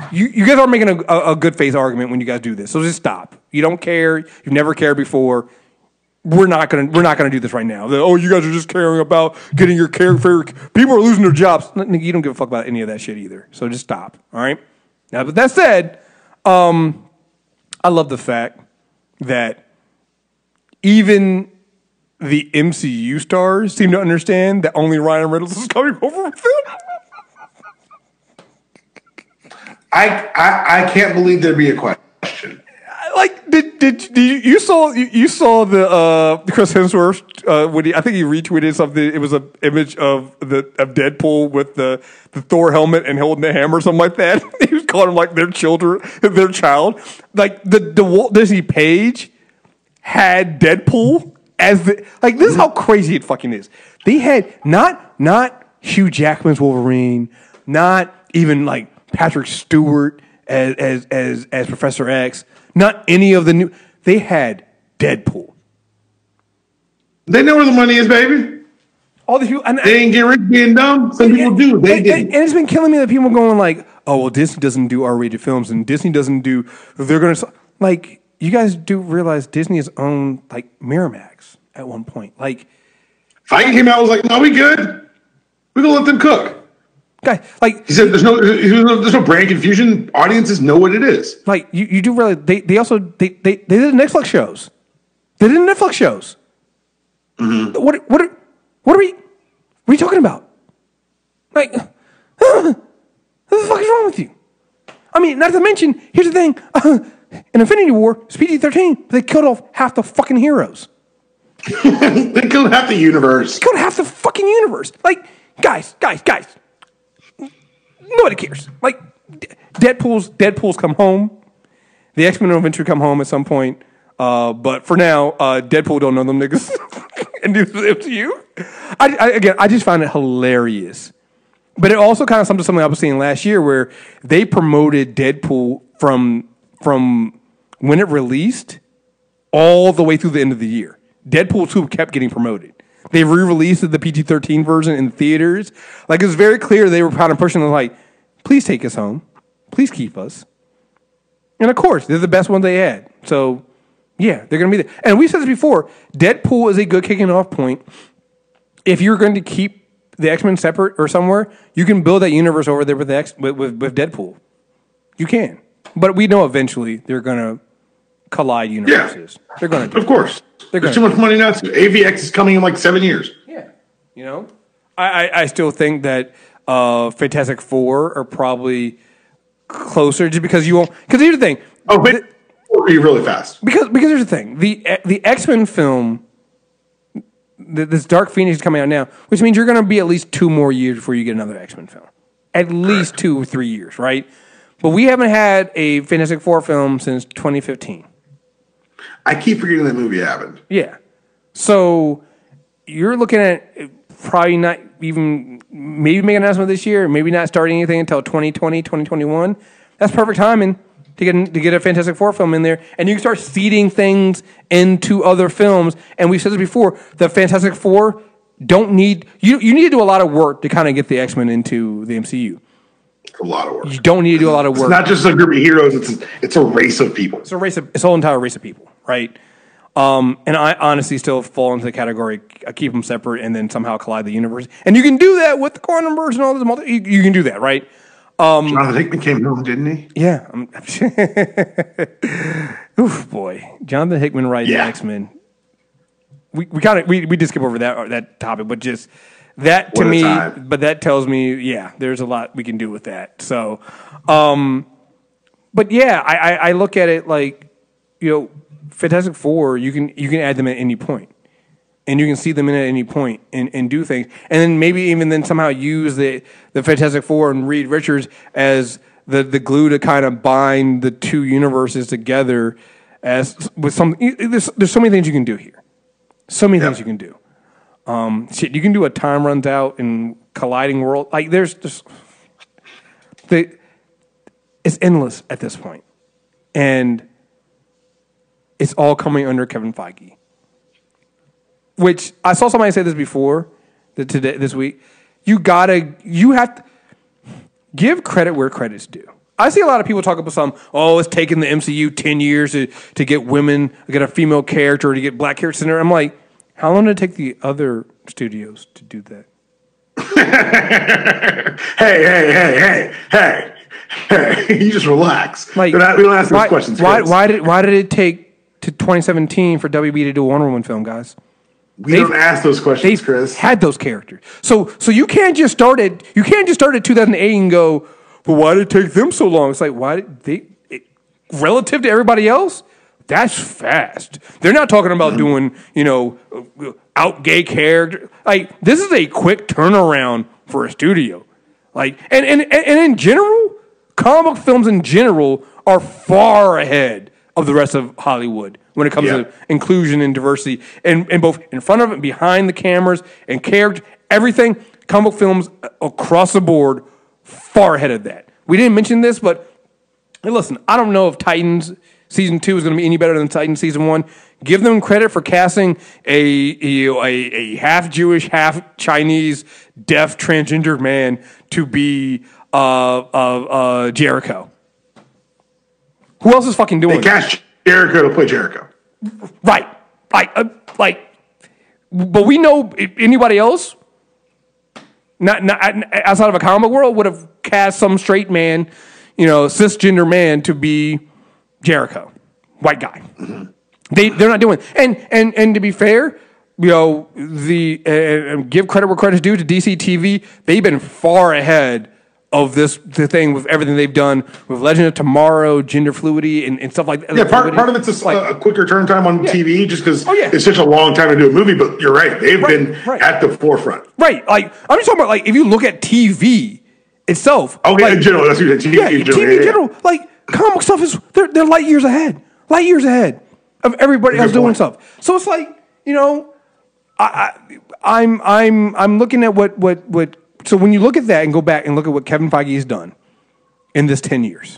you guys are making a good faith argument when you guys do this. So just stop. You don't care. You've never cared before. we're not gonna do this right now. You guys are just caring about getting your character. People are losing their jobs. You don't give a fuck about any of that shit either. So just stop. All right. Now, but that said, I love the fact that even the MCU stars seem to understand that only Ryan Reynolds is coming over with them. I can't believe there'd be a question. Like, did you saw the Chris Hemsworth when I think he retweeted something. It was an image of Deadpool with the Thor helmet and holding the hammer or something like that. He was calling him like their child. Like the Walt Disney page had Deadpool as like this is how crazy it fucking is. They had not Hugh Jackman's Wolverine, not even like Patrick Stewart as Professor X. Not any of the new. They had Deadpool. They know where the money is, baby. All these people. They ain't get rich being dumb. Some people do. They didn't. And it's been killing me that people going like, oh, well, Disney doesn't do R-rated films, and Disney doesn't do. They're going to like. You guys do realize Disney has owned like Miramax at one point. Like, Feige came out and was like, no, we good. We're gonna let them cook. Guy, like he said, there's no brand confusion. Audiences know what it is. Like you do realize they also did Netflix shows. They did Netflix shows. Mm-hmm. What are we talking about? Like, what the fuck is wrong with you? I mean, not to mention, here's the thing: in Infinity War, it's PG-13, but they killed off half the fucking heroes. They killed half the universe. They killed half the fucking universe. Like, guys. Nobody cares. Like, Deadpool's come home. The X-Men will eventually come home at some point. But for now, Deadpool don't know them niggas. And do the MCU. I just find it hilarious. But it also kind of sums to something I was seeing last year where they promoted Deadpool from when it released all the way through the end of the year. Deadpool 2 kept getting promoted. They re-released the PG-13 version in theaters. Like, it was very clear they were kind of pushing them like, please take us home. Please keep us. And of course, they're the best one they had. So, yeah, they're going to be there. And we said this before, Deadpool is a good kicking off point. If you're going to keep the X-Men separate or somewhere, you can build that universe over there with Deadpool. You can. But we know eventually they're going to collide universes. Yeah. They're going to. Of course. There's too much money now. AVX is coming in like 7 years. Yeah. You know? I still think that Fantastic Four are probably closer just because you won't. Because here's the thing. Oh, but you're really fast. Because here's the thing. The X-Men film, this Dark Phoenix is coming out now, which means you're going to be at least 2 more years before you get another X-Men film. At least 2 or 3 years, right? But we haven't had a Fantastic Four film since 2015. I keep forgetting that movie happened. Yeah. So you're looking at probably not even, maybe make an announcement this year, maybe not starting anything until 2020, 2021. That's perfect timing to get a Fantastic Four film in there. And you can start seeding things into other films. And we've said this before, the Fantastic Four don't need, you need to do a lot of work to kind of get the X-Men into the MCU. It's a lot of work. You don't need to do a lot of work. It's not just a group of heroes. It's a race of people. It's a whole entire race of people, right? And I honestly still fall into the category keep them separate and then somehow collide the universe. And you can do that with the quantum burst and all this. You can do that, right? Jonathan Hickman came home, didn't he? Yeah. Oof, boy, Jonathan Hickman writing X-Men. We did skip over that topic, but just. That to me, but that tells me, yeah, there's a lot we can do with that. So, but yeah, I look at it like, Fantastic Four, you can add them at any point, and you can see them in at any point and do things, and then maybe even then somehow use the Fantastic Four and Reed Richards as the glue to kind of bind the two universes together. As with some, there's so many things you can do here, so many things you can do. You can do a time runs out in colliding world. Like there's just it's endless at this point, and it's all coming under Kevin Feige. Which I saw somebody say this before this week. You have to give credit where credit's due. I see a lot of people talk about it's taken the MCU 10 years to get women, get a female character, to get black characters in there. I'm like, how long did it take the other studios to do that? hey. You just relax. Like, we don't ask those questions. Why did it take to 2017 for WB to do a Wonder Woman film, guys? We don't ask those questions, Chris. Had those characters. So you can't just start at 2008 and go, well, why did it take them so long? It's like, why did relative to everybody else? That's fast. They're not talking about doing, out gay character. Like, this is a quick turnaround for a studio. Like, and in general, comic book films in general are far ahead of the rest of Hollywood when it comes to inclusion and diversity, and both in front of it, behind the cameras, and character, everything. Comic book films across the board far ahead of that. We didn't mention this, but hey, listen, I don't know if Titans Season 2 is going to be any better than Titans Season 1. Give them credit for casting a half Jewish, half Chinese, deaf, transgender man to be Jericho. Who else is fucking doing it? They cast Jericho to play Jericho. Right. But we know anybody else, not outside of a comic world, would have cast some straight man, cisgender man to be Jericho, white guy. Mm-hmm. They're not doing it. And to be fair, give credit where credit's due to DC TV. They've been far ahead of the thing with everything they've done with Legend of Tomorrow, gender fluidity, and stuff like that. Yeah, part of it's a quicker turn time on TV just because it's such a long time to do a movie, but you're right. They've been at the forefront. Right. Like, I'm just talking about, if you look at TV itself. Okay, in general. That's what you're saying. TV in general. Like, comic stuff is, they're light years ahead. Light years ahead of everybody else doing stuff. So it's like, I'm looking at what. So when you look at that and go back and look at what Kevin Feige has done in this 10 years,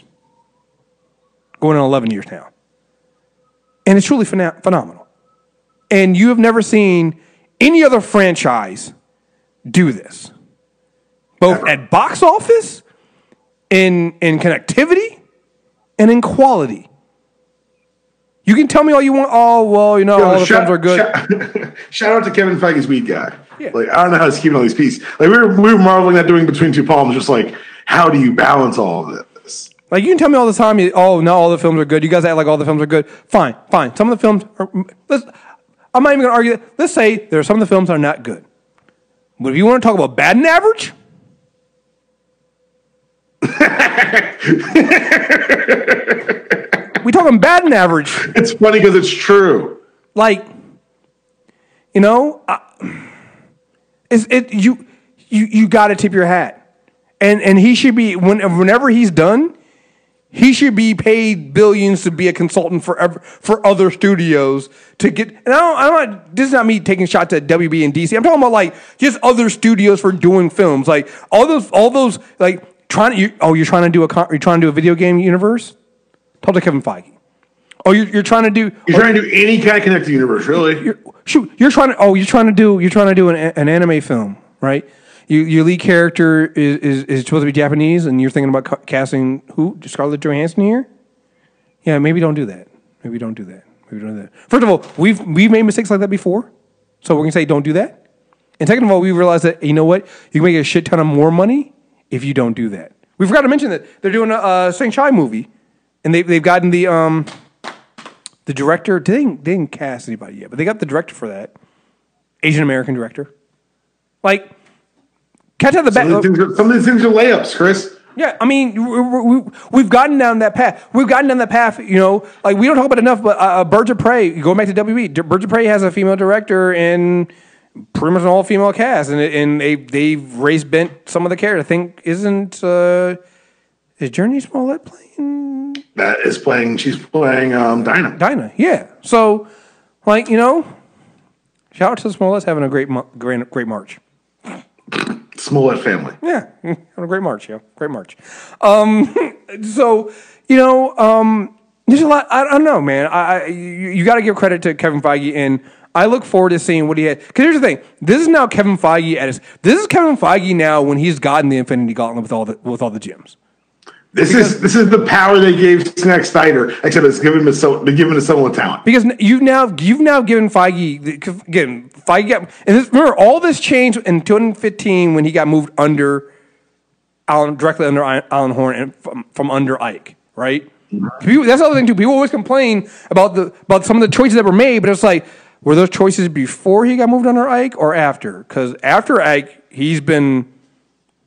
going on 11 years now, and it's truly phenomenal. And you have never seen any other franchise do this, both at box office, in connectivity, and in quality. You can tell me all you want. Oh, well, all the films are good. Shout out to Kevin Feige's weed guy. Yeah. Like, I don't know how he's keeping all these pieces. Like, we were marveling at doing Between Two Palms, just like, how do you balance all of this? Like, you can tell me all the time, not all the films are good. You guys act like all the films are good. Fine. Some of the films are, I'm not even going to argue that. Let's say there are some of the films that are not good. But if you want to talk about bad and average, we talking bad and average. It's funny because it's true. Like, you got to tip your hat, and he should be whenever he's done, he should be paid billions to be a consultant for other studios to get. And this is not me taking shots at WB and DC. I'm talking about just other studios for doing films, like all those like you're trying to do a video game universe. Talk to Kevin Feige. Oh, you're trying to do any kind of connected universe, really? You're trying to do an anime film, right? Your lead character is supposed to be Japanese, and you're thinking about casting who? Scarlett Johansson here? Yeah, maybe don't do that. Maybe don't do that. First of all, we've made mistakes like that before, so we're gonna say don't do that. And second of all, we realized that you can make a shit ton of more money if you don't do that. We forgot to mention that they're doing a Shang-Chi movie, and they've gotten the director. They didn't cast anybody yet, but they got the director for that. Asian American director. Like, catch out the back. Some of these things are layups, Chris. Yeah, I mean, we've gotten down that path. We don't talk about it enough, but Birds of Prey, going back to WB, Birds of Prey has a female director and pretty much an all-female cast, and they've raised bent some of the characters. I think, is Journey Smollett playing? That is playing, she's playing Dinah. Dinah, yeah. So, shout out to the Smollett's having a great March. Smollett family. Yeah, having a great March, Great March. There's a lot, I don't know, man. You got to give credit to Kevin Feige, and I look forward to seeing what he had. Because here's the thing. This is now Kevin Feige this is Kevin Feige now when he's gotten the Infinity Gauntlet with all the gems. This is the power they gave Zack Snyder, except it's given to someone with talent. Because you've now given Feige again. Feige got, and remember all this changed in 2015 when he got moved directly under Alan Horn and from under Ike, right? People, that's the other thing too. People always complain about some of the choices that were made, but it's like, were those choices before he got moved under Ike or after? Because after Ike, he's been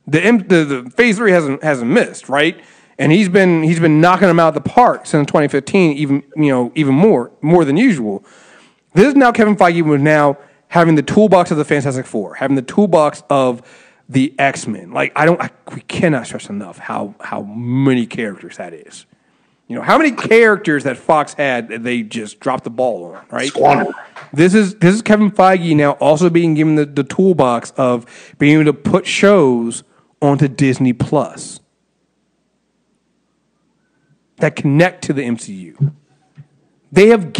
the phase 3 hasn't missed, right? And he's been knocking them out of the park since 2015, even more than usual. This is now Kevin Feige was now having the toolbox of the Fantastic Four, having the toolbox of the X-Men. Like we cannot stress enough how many characters that is. How many characters that Fox had that they just dropped the ball on, right? Squandered. This is Kevin Feige now also being given the toolbox of being able to put shows onto Disney Plus that connect to the MCU. They have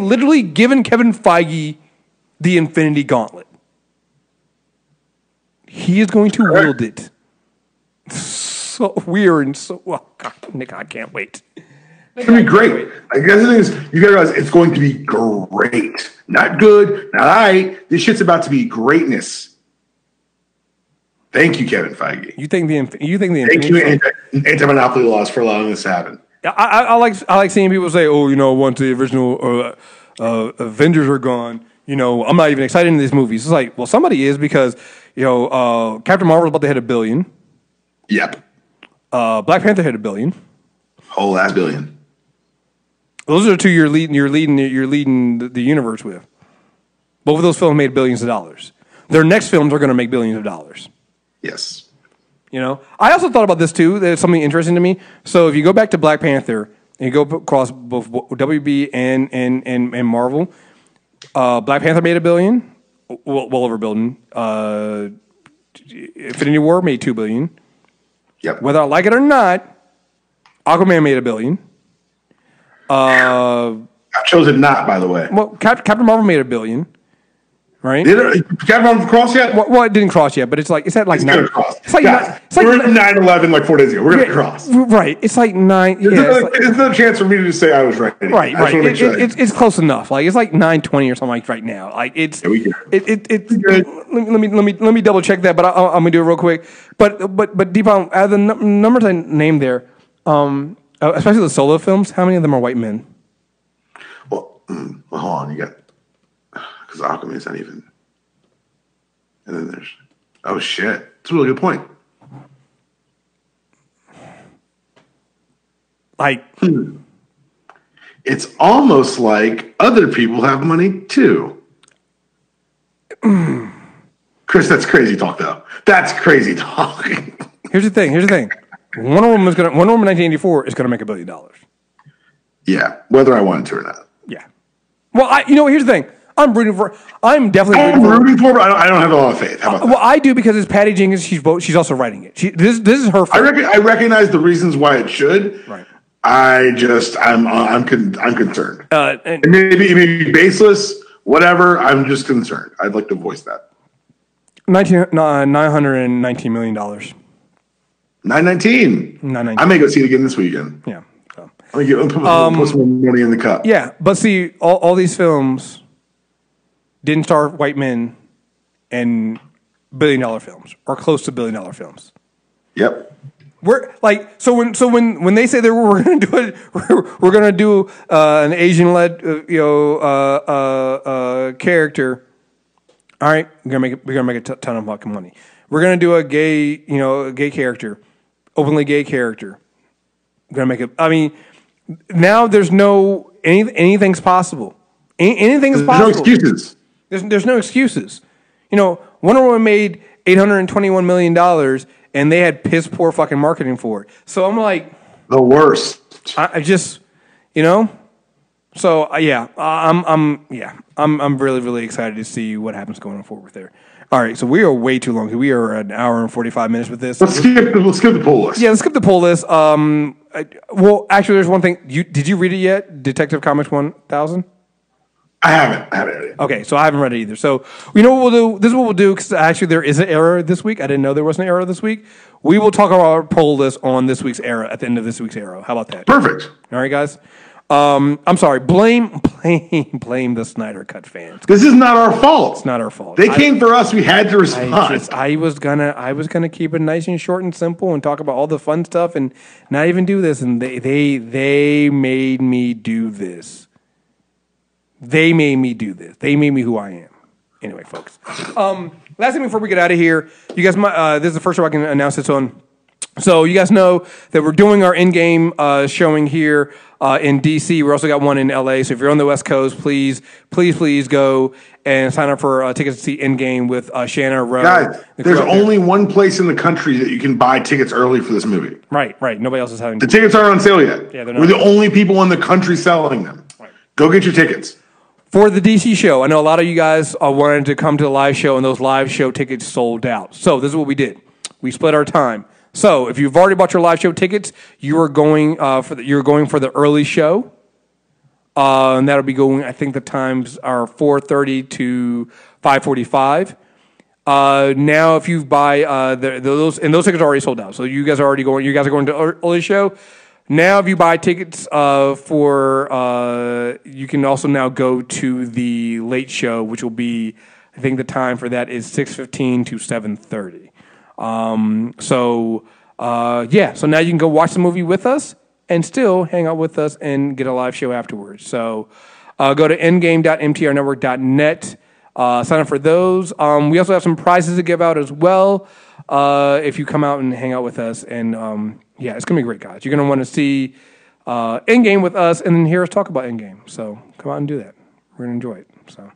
literally given Kevin Feige the Infinity Gauntlet. He is going to wield it. So weird and so well. God, Nick, I can't wait. It's going to be great. I guess the thing is, you got to realize it's going to be great. Not good, not all right. This shit's about to be greatness. Thank you, Kevin Feige. You think the Thank you, anti-monopoly laws, for allowing this to happen. I like seeing people say, once the original Avengers are gone, I'm not even excited in these movies. It's like, well, somebody is because Captain Marvel's about to hit $1 billion. Yep. Black Panther hit $1 billion. Whole last billion. Those are the two you're leading the universe with. Both of those films made billions of dollars. Their next films are going to make billions of dollars. Yes. I also thought about this too. There's something interesting to me. So if you go back to Black Panther and you go across both WB and Marvel, Black Panther made $1 billion, well over $1 billion. Infinity War made $2 billion. Yep. Whether I like it or not, Aquaman made $1 billion. I chose it not, by the way. Well, Captain Marvel made $1 billion. Right? Did Captain Marvel cross yet? Well, it didn't cross yet, but it's like It's nine. Cross. It's like guys, it's like we're 9/11 like 4 days ago. We're gonna cross. Right. It's like 9. Yeah. There's no chance for me to just say I was right. Right. It's close enough. Like it's like 9:20 or something like right now. Like it's. Yeah, let me double check that, but I'm gonna do it real quick. But Deepam, out of the numbers I named there, especially the solo films, how many of them are white men? Well, hold on. You got because Aquaman's not even. And then there's, oh shit, it's a really good point. Like, it's almost like other people have money too. Chris, that's crazy talk, though. That's crazy talk. Here's the thing. Wonder Woman 1984 is gonna make $1 billion. Yeah, whether I wanted to or not. Yeah. Well, here's the thing. I'm definitely rooting for, but I don't have a lot of faith. How about that? Well, I do because it's Patty Jenkins. She's also writing it. This is her. I recognize the reasons why it should. Right. I'm concerned. And maybe baseless, whatever. I'm just concerned. I'd like to voice that. $919 million. 919. I may go see it again this weekend. Yeah. So. I'm gonna put some money in the cup. Yeah, but see, all these films didn't star white men in $1 billion films or close to $1 billion films. Yep. We're like when they say that we're going to do it, we're going to do an Asian led character. All right, we're gonna make a ton of fucking money. We're gonna do a gay character, openly gay character. We're gonna make it. I mean, now there's no anything's possible. Anything's possible. No excuses. There's no excuses. Wonder Woman made $821 million, and they had piss poor fucking marketing for it. So I'm like, the worst. I just, So yeah, I'm really really excited to see what happens going forward there. All right, so we are way too long. We are an hour and 45 minutes with this. Let's skip the poll list. Yeah, let's skip the poll list. Well, actually, there's one thing. Did you read it yet? Detective Comics 1000. I haven't read it. Okay, so I haven't read it either. So you know what we'll do? This is what we'll do, because actually there is an error this week. I didn't know there was an error this week. We will talk about our poll list on this week's error at the end of this week's error. How about that? Perfect. All right, guys. I'm sorry. Blame the Snyder Cut fans. This is not our fault. It's not our fault. They came for us. We had to respond. I was gonna keep it nice and short and simple and talk about all the fun stuff and not even do this. And they made me do this. They made me do this. They made me who I am. Anyway, folks. Last thing before we get out of here, you guys. This is the first show I can announce this on. So you guys know that we're doing our in-game showing here in DC. We also got one in LA. So if you're on the West Coast, please go and sign up for tickets to see in-game with Shanna Rowe. Guys, there's only one place in the country that you can buy tickets early for this movie. Right. Nobody else is having. The tickets aren't on sale yet. Yeah, they're not. We're the only people in the country selling them. Right. Go get your tickets. For the DC show, I know a lot of you guys wanted to come to the live show, and those live show tickets sold out. So this is what we did. We split our time. So if you've already bought your live show tickets, you are going for the early show, and that'll be going. I think the times are 4:30 to 5:45. Now, if you buy those tickets are already sold out. So you guys are already going. You guys are going to early show. Now, if you buy tickets you can also now go to the late show, which will be, I think the time for that is 6:15 to 7:30. So now you can go watch the movie with us and still hang out with us and get a live show afterwards. So go to endgame.mtrnetwork.net, sign up for those. We also have some prizes to give out as well if you come out and hang out with us. And it's going to be great, guys. You're going to want to see Endgame with us and then hear us talk about Endgame. So come out and do that. We're going to enjoy it. So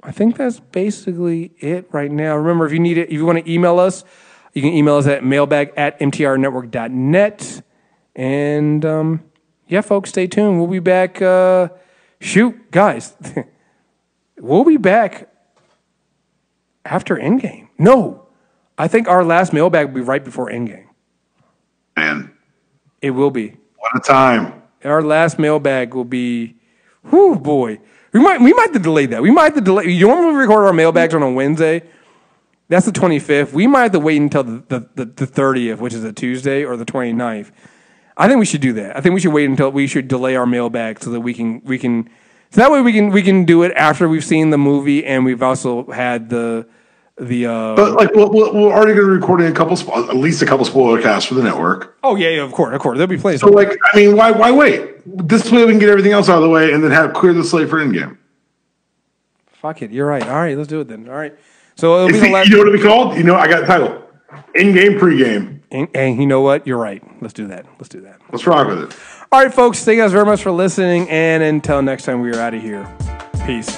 I think that's basically it right now. Remember, if you want to email us, you can email us at mailbag@mtrnetwork.net. And folks, stay tuned. We'll be back. Guys, we'll be back after Endgame. No, I think our last mailbag will be right before Endgame. Man, it will be. What a time! Our last mailbag will be. Whoo, boy. We might have to delay that. We might have to delay. You know when we record our mailbags on a Wednesday? That's the 25th. We might have to wait until the 30th, which is a Tuesday, or the 29th. I think we should do that. I think we should delay our mailbag so that we can so that way we can do it after we've seen the movie and we've also had the But like we're already going to record at least a couple spoiler casts for the network. Oh yeah, of course. There'll be plenty. So why wait? This way we can get everything else out of the way and then clear the slate for Endgame. Fuck it, you're right. All right, let's do it then. All right. So it'll be the last. You know what it'll be called? I got the title. Endgame pregame. And you know what? You're right. Let's do that. Let's rock with it. All right, folks. Thank you guys very much for listening. And until next time, we are out of here. Peace.